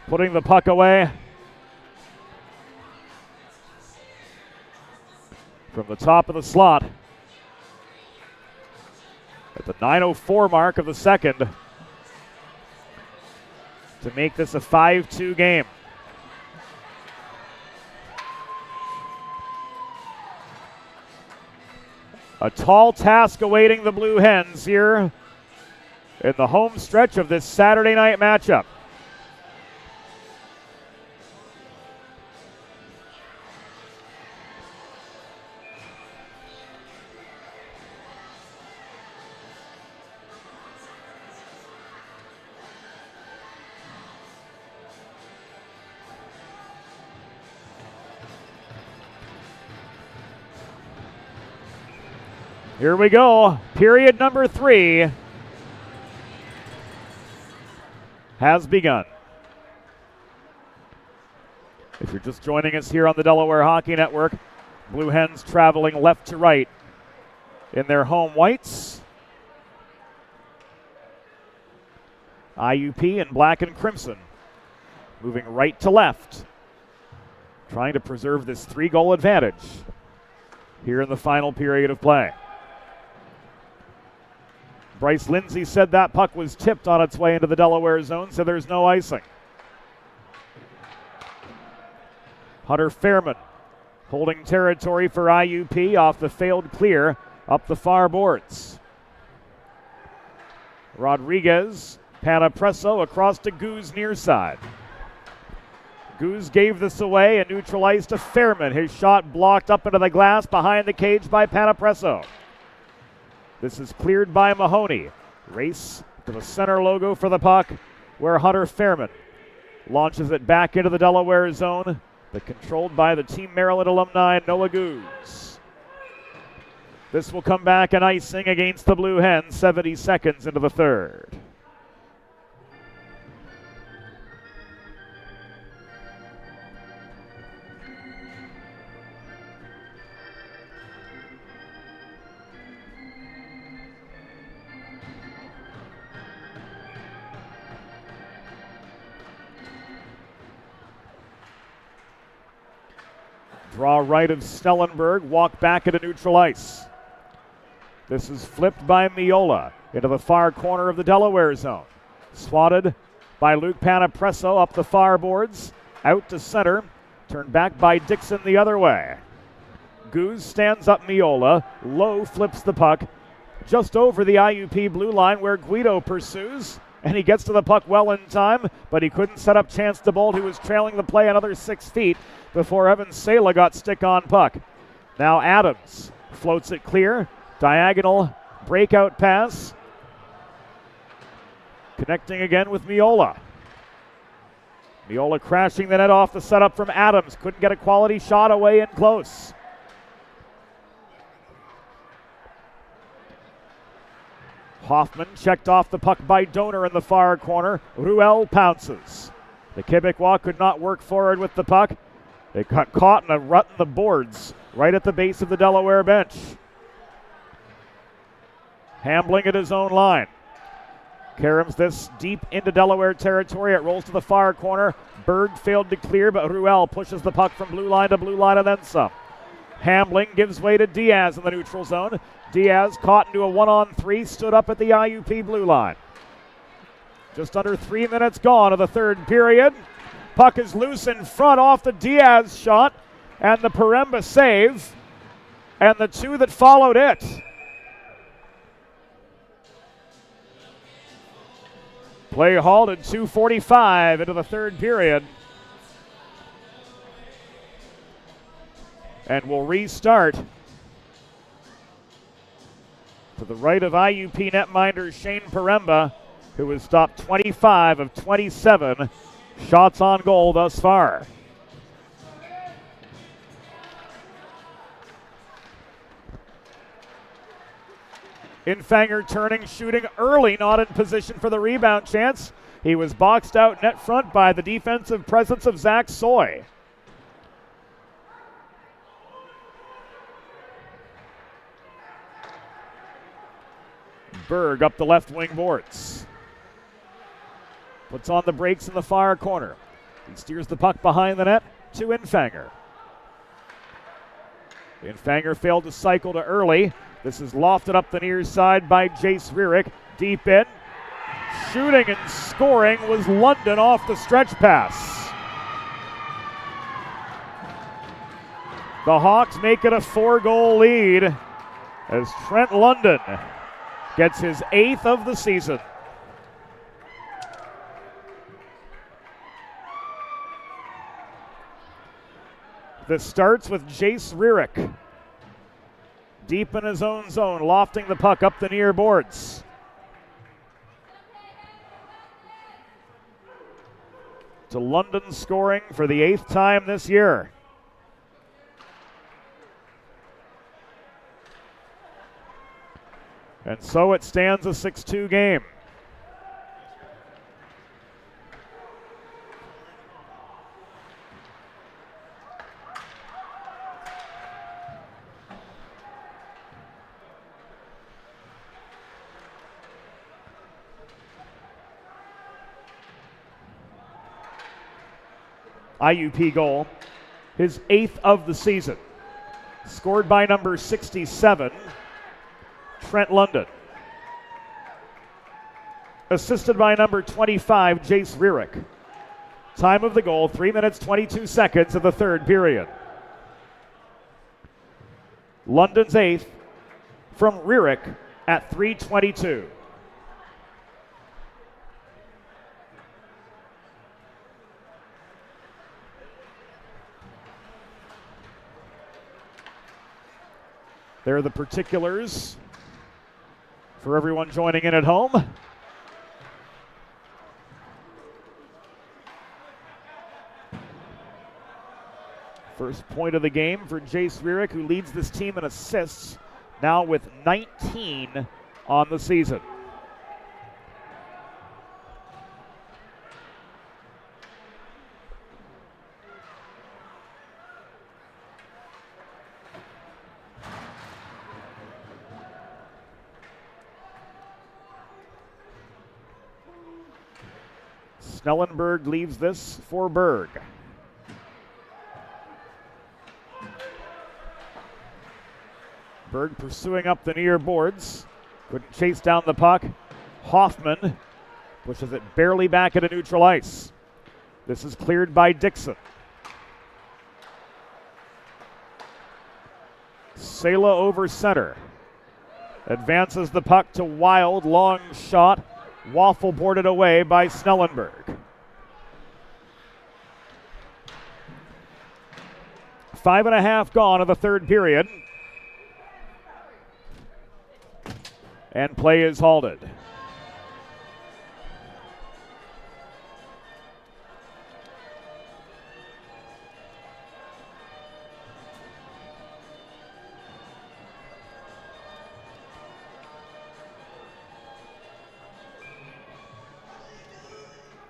putting the puck away from the top of the slot at the 9:04 mark of the second to make this a 5-2 game. A tall task awaiting the Blue Hens here in the home stretch of this Saturday night matchup. Here we go. Period number 3 has begun. If you're just joining us here on the Delaware Hockey Network, Blue Hens traveling left to right in their home whites. IUP in black and crimson, moving right to left, trying to preserve this 3-goal advantage here in the final period of play. Bryce Lindsay said that puck was tipped on its way into the Delaware zone, so there's no icing. Hunter Fairman holding territory for IUP off the failed clear up the far boards. Rodriguez, Panapresso across to Goose near side. Goose gave this away and neutralized to Fairman. His shot blocked up into the glass behind the cage by Panapresso. This is cleared by Mahoney. Race to the center logo for the puck, where Hunter Fairman launches it back into the Delaware zone, but controlled by the Team Maryland alumni Noah Goose. This will come back an icing against the Blue Hens 70 seconds into the third. Draw right of Snellenberg, walk back into neutral ice. This is flipped by Miola into the far corner of the Delaware zone. Swatted by Luke Panapresso up the far boards, out to center, turned back by Dixon the other way. Goose stands up Miola, low flips the puck, just over the IUP blue line where Guido pursues, and he gets to the puck well in time, but he couldn't set up Chance DeBolt, who was trailing the play another 6 feet before Evan Sala got stick on puck. Now Adams floats it clear, diagonal breakout pass, connecting again with Miola. Miola crashing the net off the setup from Adams, couldn't get a quality shot away in close. Hoffman checked off the puck by Donor in the far corner. Ruel pounces. The Quebecois could not work forward with the puck. They got caught in a rut in the boards right at the base of the Delaware bench. Hambling at his own line. Caroms this deep into Delaware territory. It rolls to the far corner. Berg failed to clear, but Ruel pushes the puck from blue line to blue line and then some. Hambling gives way to Diaz in the neutral zone. Diaz caught into a 1-on-3, stood up at the IUP blue line. Just under 3 minutes gone of the third period. Puck is loose in front off the Diaz shot and the Paremba save and the two that followed it. Play halted, 2:45 into the third period. And will restart to the right of IUP netminder Shane Paremba, who has stopped 25 of 27 shots on goal thus far. Infanger turning, shooting early, not in position for the rebound chance. He was boxed out net front by the defensive presence of Zach Soy. Berg up the left wing boards. Puts on the brakes in the far corner. He steers the puck behind the net to Infanger. Infanger failed to cycle to early. This is lofted up the near side by Jace Rierick. Deep in. Shooting and scoring was London off the stretch pass. The Hawks make it a 4-goal lead as Trent London gets his 8th of the season. This starts with Jace Rierick. Deep in his own zone, lofting the puck up the near boards. To London scoring for the 8th time this year. And so it stands a 6-2 game. IUP goal, his 8th of the season. Scored by number 67, Trent London. Assisted by number 25, Jace Rierick. Time of the goal, 3 minutes, 22 seconds of the third period. London's 8th from Rierick at 3:22. There are the particulars for everyone joining in at home. First point of the game for Jace Rierick, who leads this team in assists, now with 19 on the season. Snellenberg leaves this for Berg. Berg pursuing up the near boards. Couldn't chase down the puck. Hoffman pushes it barely back into neutral ice. This is cleared by Dixon. Sela over center. Advances the puck to Wild. Long shot. Waffle boarded away by Snellenberg. 5.5 gone of the third period. And play is halted.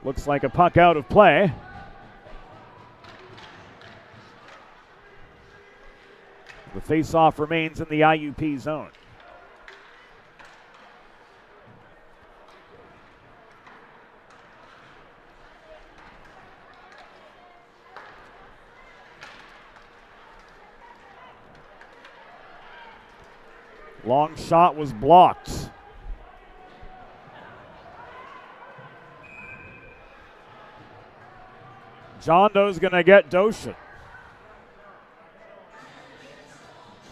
Looks like a puck out of play. The face-off remains in the IUP zone. Long shot was blocked. John Doe's going to get Doshin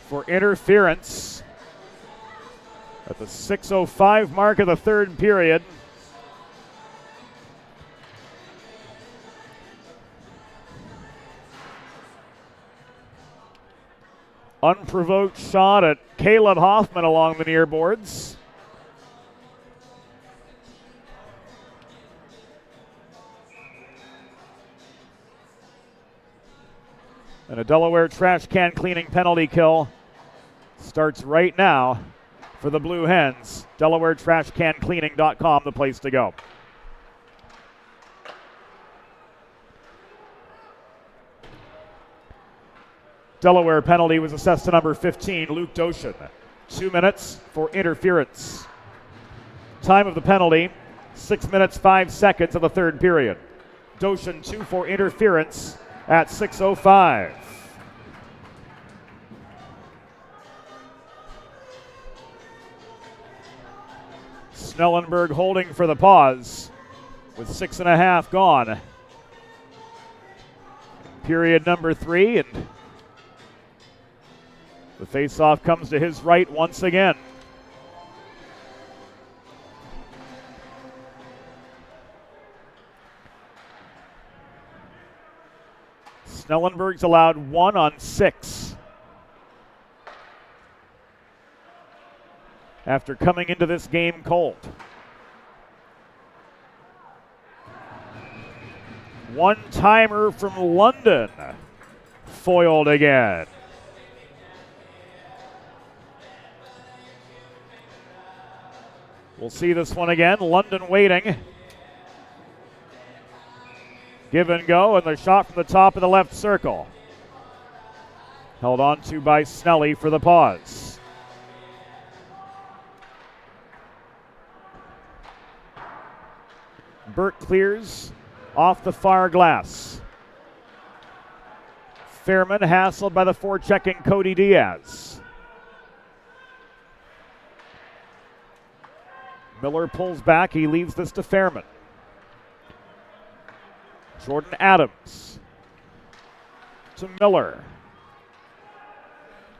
for interference at the 6:05 mark of the third period. Unprovoked shot at Caleb Hoffman along the near boards. And a Delaware trash can cleaning penalty kill starts right now for the Blue Hens. DelawareTrashCanCleaning.com, the place to go. Delaware penalty was assessed to number 15, Luke Doshin. 2 minutes for interference. Time of the penalty, 6 minutes, 5 seconds of the third period. Doshin 2 for interference at 6:05. Snellenberg holding for the pause with 6.5 gone. Period number 3, and the faceoff comes to his right once again. Snellenberg's allowed 1 on 6. After coming into this game cold. One-timer from London, foiled again. We'll see this one again. London waiting. Give and go, and the shot from the top of the left circle. Held on to by Snelly for the pause. Burke clears off the far glass. Fairman hassled by the forechecking Cody Diaz. Miller pulls back. He leaves this to Fairman. Jordan Adams to Miller.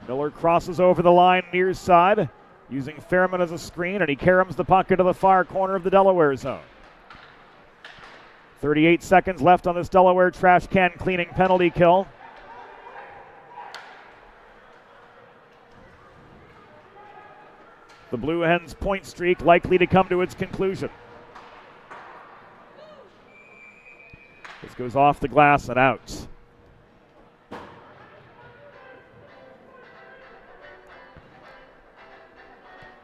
Miller crosses over the line near side, using Fairman as a screen, and he caroms the puck into the far corner of the Delaware zone. 38 seconds left on this Delaware trash can cleaning penalty kill. The Blue Hens' point streak likely to come to its conclusion. This goes off the glass and out.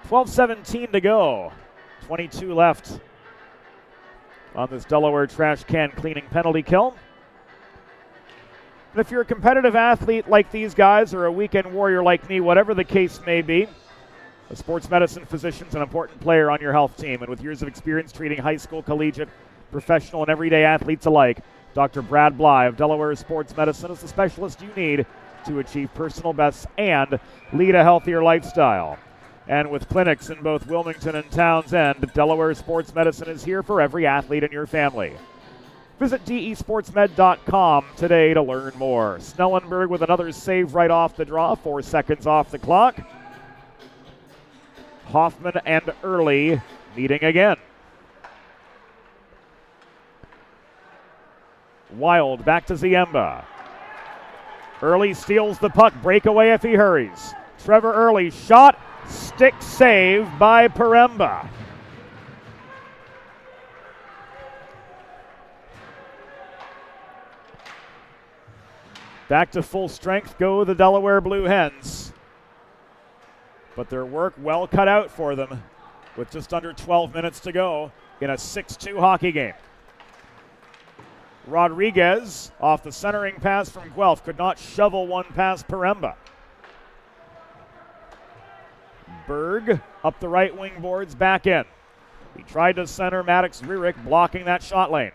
.12:17 to go. 22 left on this Delaware trash can cleaning penalty kill. And if you're a competitive athlete like these guys or a weekend warrior like me, whatever the case may be, a sports medicine physician is an important player on your health team, and with years of experience treating high school, collegiate, professional, and everyday athletes alike, Dr. Brad Bly of Delaware Sports Medicine is the specialist you need to achieve personal bests and lead a healthier lifestyle. And with clinics in both Wilmington and Townsend, Delaware Sports Medicine is here for every athlete in your family. Visit desportsmed.com today to learn more. Snellenberg with another save right off the draw, 4 seconds off the clock. Hoffman and Early meeting again. Wild back to Ziemba. Early steals the puck, breakaway if he hurries. Trevor Early shot, stick save by Paremba. Back to full strength go the Delaware Blue Hens. But their work well cut out for them with just under 12 minutes to go in a 6-2 hockey game. Rodriguez off the centering pass from Guelph could not shovel one past Paremba. Berg up the right wing boards, back in. He tried to center Maddox Rierick, blocking that shot lane.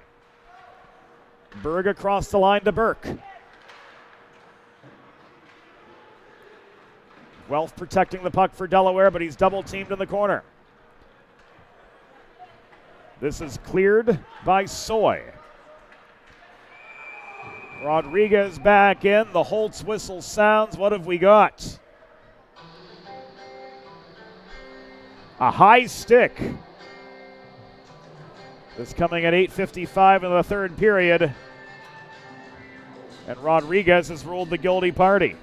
Berg across the line to Burke. Guelph protecting the puck for Delaware, but he's double teamed in the corner. This is cleared by Soy. Rodriguez back in. The Holtz whistle sounds. What have we got? A high stick. This coming at 8:55 in the third period. And Rodriguez has ruled the guilty party.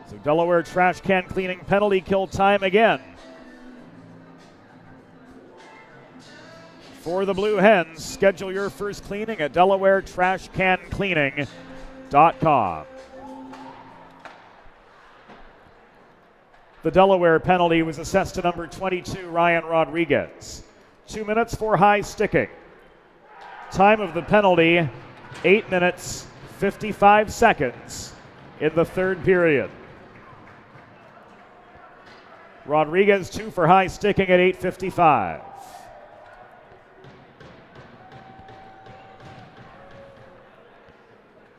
So Delaware trash can cleaning penalty kill time again. For the Blue Hens, schedule your first cleaning at DelawareTrashCanCleaning.com. The Delaware penalty was assessed to number 22, Ryan Rodriguez. 2 minutes for high sticking. Time of the penalty, 8 minutes, 55 seconds in the third period. Rodriguez 2 for high sticking at 8:55.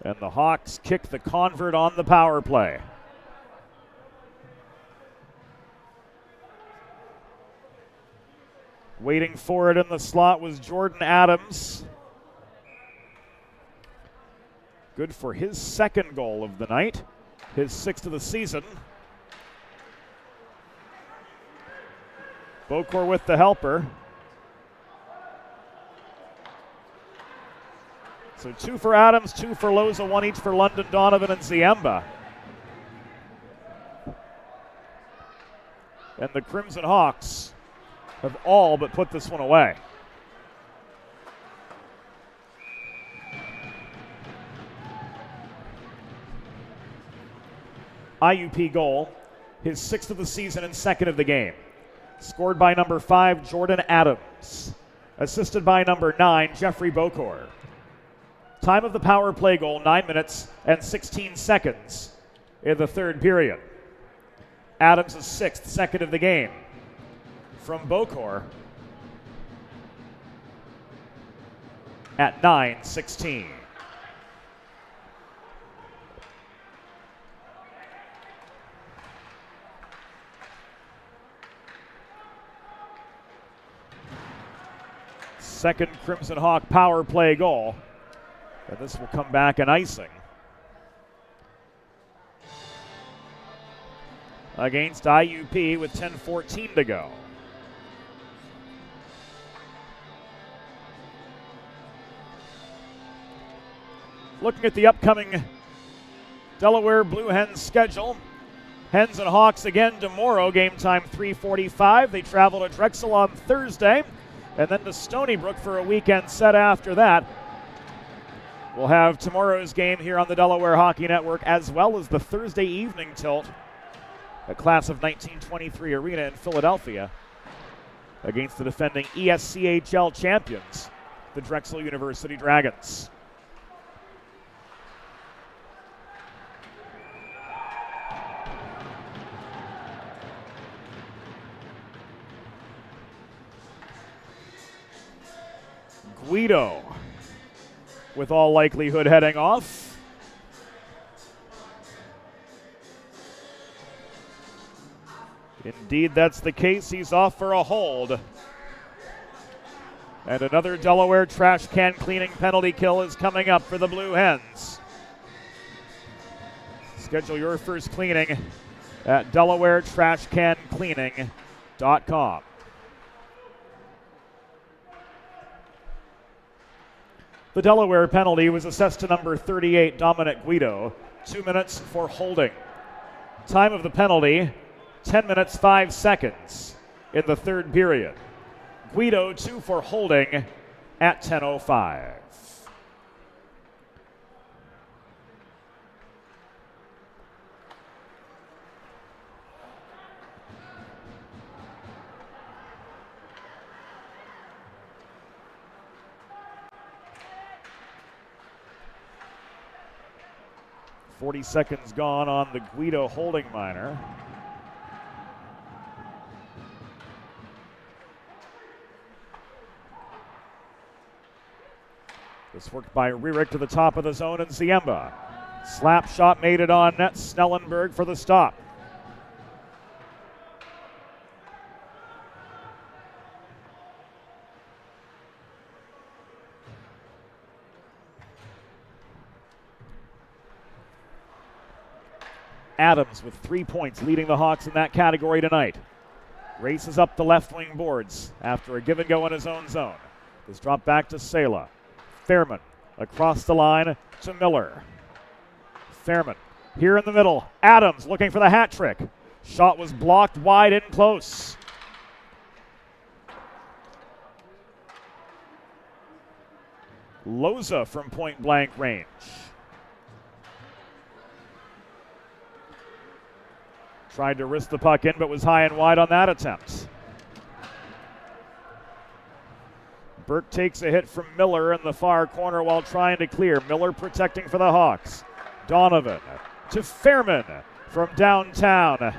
And the Hawks kick the convert on the power play. Waiting for it in the slot was Jordan Adams. Good for his second goal of the night, his 6th of the season. Bocor with the helper. So 2 for Adams, 2 for Loza, 1 each for London, Donovan, and Ziemba. And the Crimson Hawks have all but put this one away. IUP goal, his 6th of the season and 2nd of the game. Scored by number 5, Jordan Adams. Assisted by number 9, Jeffrey Bocor. Time of the power play goal, 9 minutes and 16 seconds in the third period. Adams' 6th, 2nd of the game. From Bocor at 9:16. Second Crimson Hawk power play goal. And this will come back an icing against IUP with 10:14 to go. Looking at the upcoming Delaware Blue Hens schedule. Hens and Hawks again tomorrow, game time 3:45. They travel to Drexel on Thursday and then to Stony Brook for a weekend set after that. We'll have tomorrow's game here on the Delaware Hockey Network as well as the Thursday evening tilt at Class of 1923 Arena in Philadelphia against the defending ESCHL champions, the Drexel University Dragons. Guido, with all likelihood, heading off. Indeed, that's the case. He's off for a hold. And another Delaware trash can cleaning penalty kill is coming up for the Blue Hens. Schedule your first cleaning at DelawareTrashCanCleaning.com. The Delaware penalty was assessed to number 38, Dominic Guido. 2 minutes for holding. Time of the penalty, 10 minutes, 5 seconds in the third period. Guido 2 for holding at 10:05. .40 seconds gone on the Guido holding minor. This worked by Rierick to the top of the zone and Ziemba. Slap shot made it on net. Snellenberg for the stop. Adams with 3 points, leading the Hawks in that category tonight. Races up the left wing boards after a give and go in his own zone. This drop back to Sela. Fairman across the line to Miller. Fairman Here in the middle, Adams looking for the hat trick. Shot was blocked wide in close. Loza from point blank range. Tried to wrist the puck in, but was high and wide on that attempt. Burke takes a hit from Miller in the far corner while trying to clear. Miller protecting for the Hawks. Donovan to Fairman from downtown.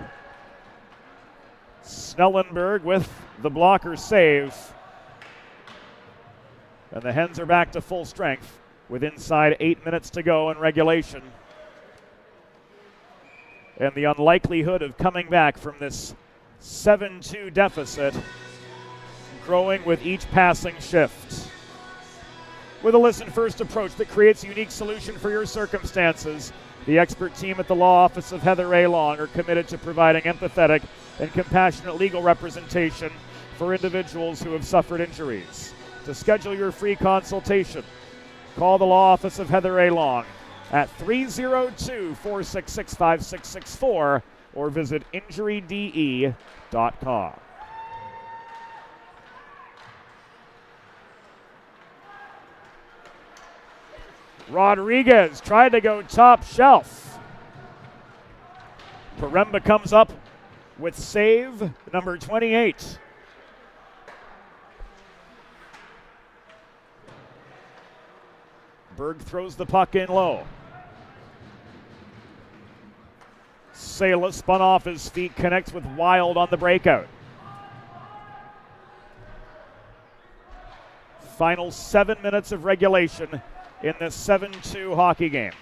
Snellenberg with the blocker save. And the Hens are back to full strength with inside 8 minutes to go in regulation. And the unlikelihood of coming back from this 7-2 deficit growing with each passing shift. With a listen-first approach that creates a unique solution for your circumstances, the expert team at the law office of Heather A. Long are committed to providing empathetic and compassionate legal representation for individuals who have suffered injuries. To schedule your free consultation, call the law office of Heather A. Long at 302-466-5664 or visit injuryde.com. Rodriguez tried to go top shelf. Paremba comes up with save number 28. Berg throws the puck in low. Sela spun off his feet, connects with Wild on the breakout. Final 7 minutes of regulation in this 7-2 hockey game.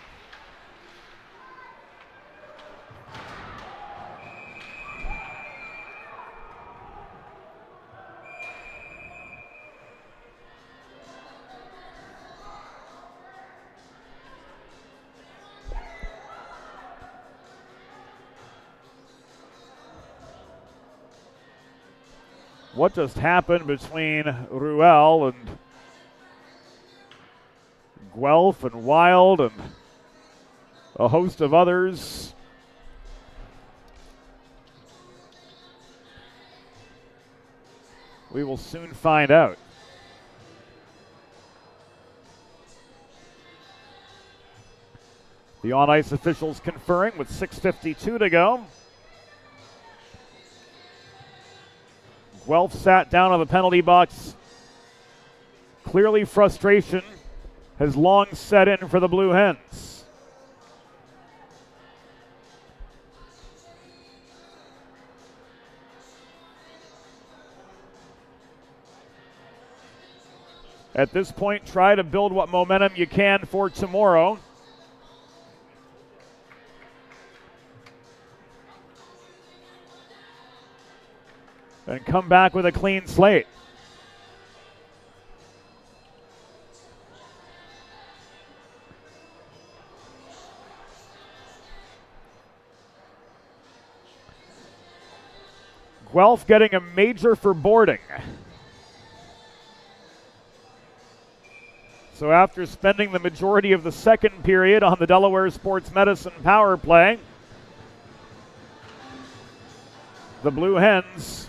What just happened between Ruel and Guelph and Wild and a host of others? We will soon find out. The on-ice officials conferring with 6:52 to go. Guelph sat down on the penalty box. Clearly frustration has long set in for the Blue Hens. At this point, try to build what momentum you can for tomorrow. And come back with a clean slate. Guelph getting a major for boarding. So after spending the majority of the second period on the Delaware Sports Medicine power play, the Blue Hens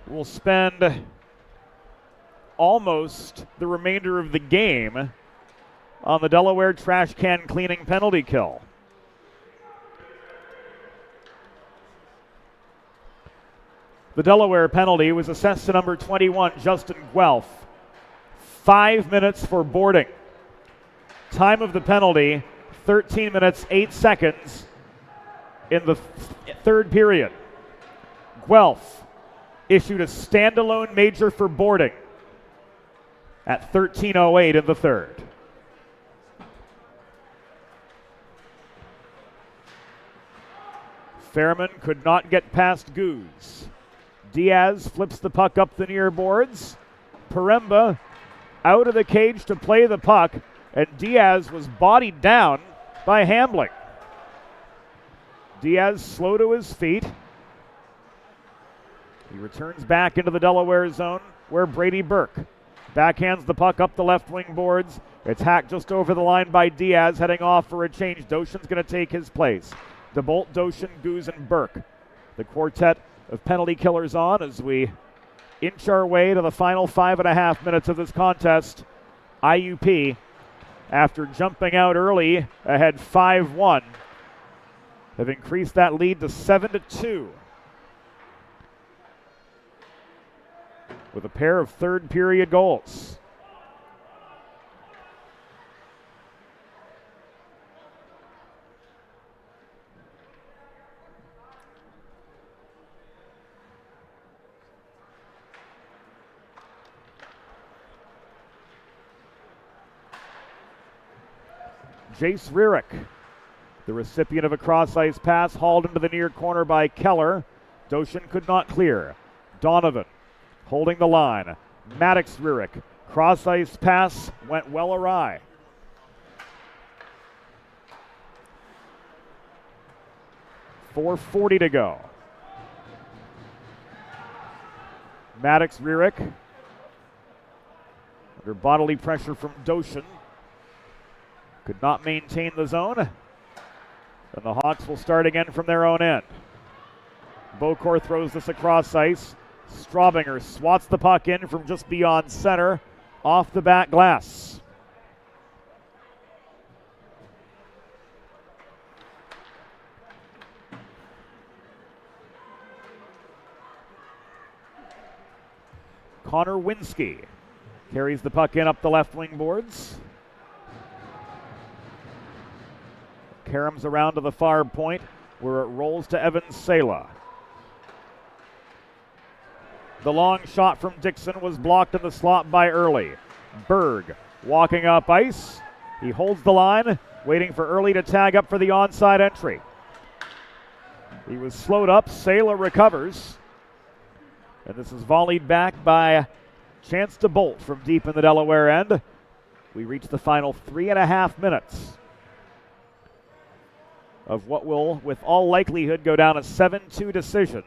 will spend almost the remainder of the game on the Delaware trash can cleaning penalty kill. The Delaware penalty was assessed to number 21, Justin Guelph. 5 minutes for boarding. Time of the penalty, 13 minutes, 8 seconds in the third period. Guelph issued a standalone major for boarding at 13:08 in the third. Fairman could not get past Goose. Diaz flips the puck up the near boards. Paremba out of the cage to play the puck, and Diaz was bodied down by Hamblick. Diaz slow to his feet. He returns back into the Delaware zone where Brady Burke backhands the puck up the left wing boards It's hacked just over the line by Diaz, heading off for a change. Doshin's going to take his place. DeBolt, Doshin, Goose, and Burke. The quartet of penalty killers on as we inch our way to the final 5.5 minutes of this contest. IUP, after jumping out early, ahead 5-1, have increased that lead to 7-2. With a pair of third period goals. Jace Rierick, the recipient of a cross-ice pass, hauled into the near corner by Keller. Doshin could not clear. Donovan holding the line. Maddox Rierick, cross-ice pass went well awry. .440 to go. Maddox Rierick under bodily pressure from Doshin. Could not maintain the zone. And the Hawks will start again from their own end. Bokor throws this across ice. Straubinger swats the puck in from just beyond center, off the back glass. Connor Winsky carries the puck in up the left wing boards. Caroms around to the far point where it rolls to Evan Sela. The long shot from Dixon was blocked in the slot by Early. Berg walking up ice. He holds the line, waiting for Early to tag up for the onside entry. He was slowed up. Sela recovers. And this is volleyed back by Chance DeBolt from deep in the Delaware end. We reach the final 3.5 minutes of what will, with all likelihood, go down a 7-2 decision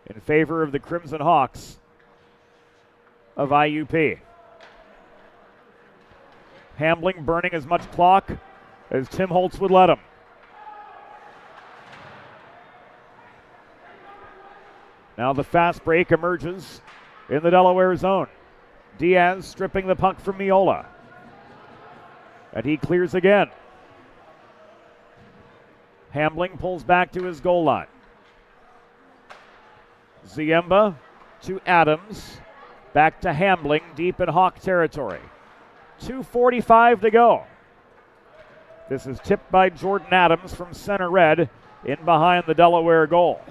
in favor of the Crimson Hawks of IUP. Hambling burning as much clock as Tim Holtz would let him. Now the fast break emerges in the Delaware zone. Diaz stripping the puck from Miola. And he clears again. Hambling pulls back to his goal line. Ziemba to Adams. Back to Hambling, deep in Hawk territory. 2:45 to go. This is tipped by Jordan Adams from center red in behind the Delaware goal.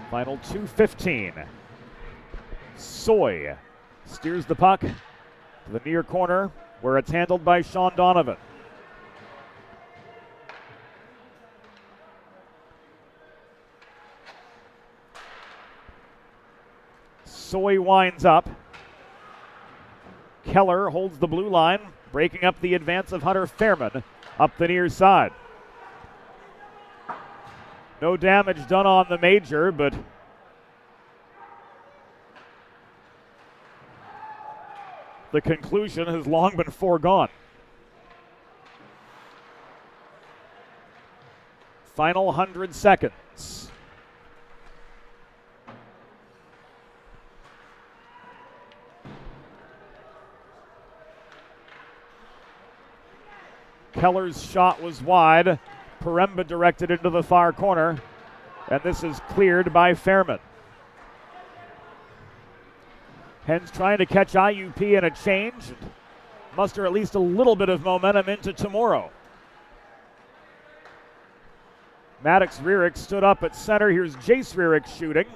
Final 2:15. Soy steers the puck to the near corner where it's handled by Sean Donovan. Soy winds up. Keller holds the blue line, breaking up the advance of Hunter Fairman up the near side. No damage done on the major, but the conclusion has long been foregone. Final 100 seconds. Keller's shot was wide. Paremba directed into the far corner, and this is cleared by Fairman. Hens trying to catch IUP in a change, muster at least a little bit of momentum into tomorrow. Maddox Rierick stood up at center. Here's Jace Rierick shooting.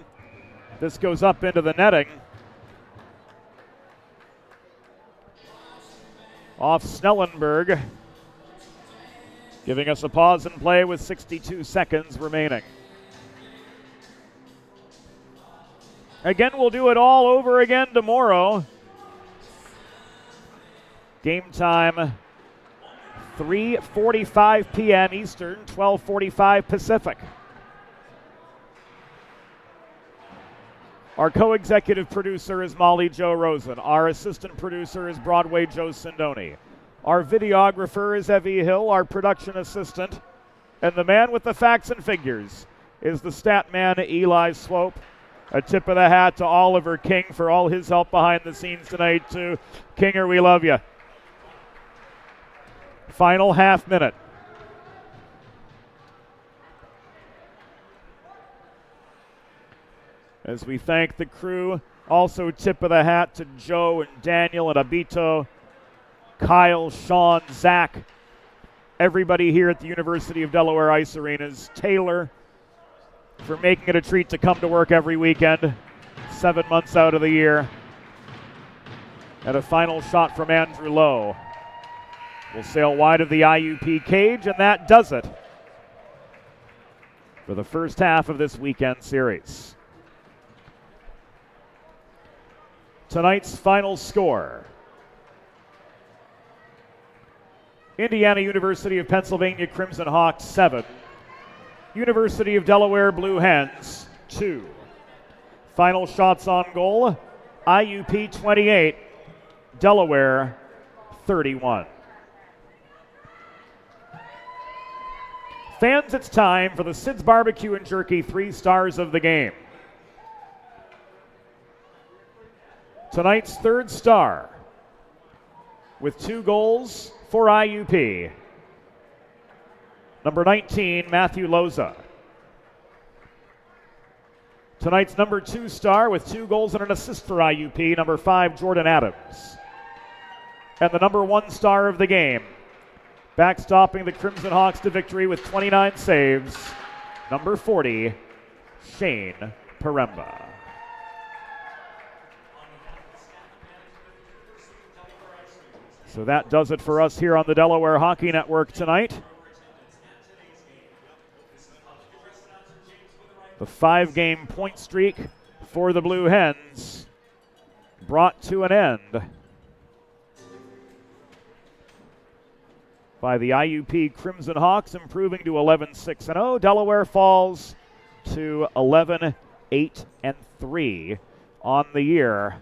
This goes up into the netting. Off Snellenberg, giving us a pause in play with 62 seconds remaining. Again, we'll do it all over again tomorrow. Game time, 3:45 p.m. Eastern, 12:45 Pacific. Our co-executive producer is Molly Jo Rosen. Our assistant producer is Broadway Joe Sindoni. Our videographer is Evie Hill. Our production assistant, and the man with the facts and figures, is the stat man Eli Swope. A tip of the hat to Oliver King for all his help behind the scenes tonight, too. Kinger, we love you. Final half minute. As we thank the crew, also tip of the hat to Joe and Daniel and Abito, Kyle, Sean, Zach, everybody here at the University of Delaware Ice Arenas, Taylor, for making it a treat to come to work every weekend, 7 months out of the year. And a final shot from Andrew Lowe. Will sail wide of the IUP cage, and that does it for the first half of this weekend series. Tonight's final score: Indiana University of Pennsylvania Crimson Hawks 7, University of Delaware Blue Hens 2. Final shots on goal: IUP 28, Delaware 31. Fans, it's time for the Sid's Barbecue and Jerky 3 stars of the game. Tonight's third star, with 2 goals for IUP, number 19, Matthew Loza. Tonight's number 2 star with 2 goals and an assist for IUP, number 5, Jordan Adams. And the number 1 star of the game, backstopping the Crimson Hawks to victory with 29 saves, number 40, Shane Paremba. So that does it for us here on the Delaware Hockey Network tonight. The 5-game point streak for the Blue Hens brought to an end by the IUP Crimson Hawks, improving to 11-6-0. Delaware falls to 11-8-3 on the year.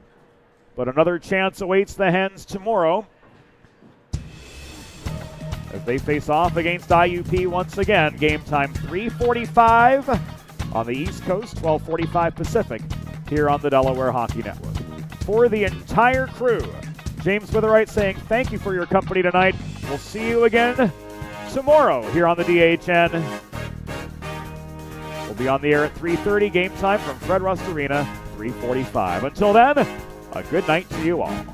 But another chance awaits the Hens tomorrow as they face off against IUP once again. Game time 3:45 on the East Coast, 12:45 Pacific, here on the Delaware Hockey Network. For the entire crew, James Witherite saying thank you for your company tonight. We'll see you again tomorrow here on the DHN. We'll be on the air at 3:30. Game time from Fred Rust Arena, 3:45. Until then, a good night to you all.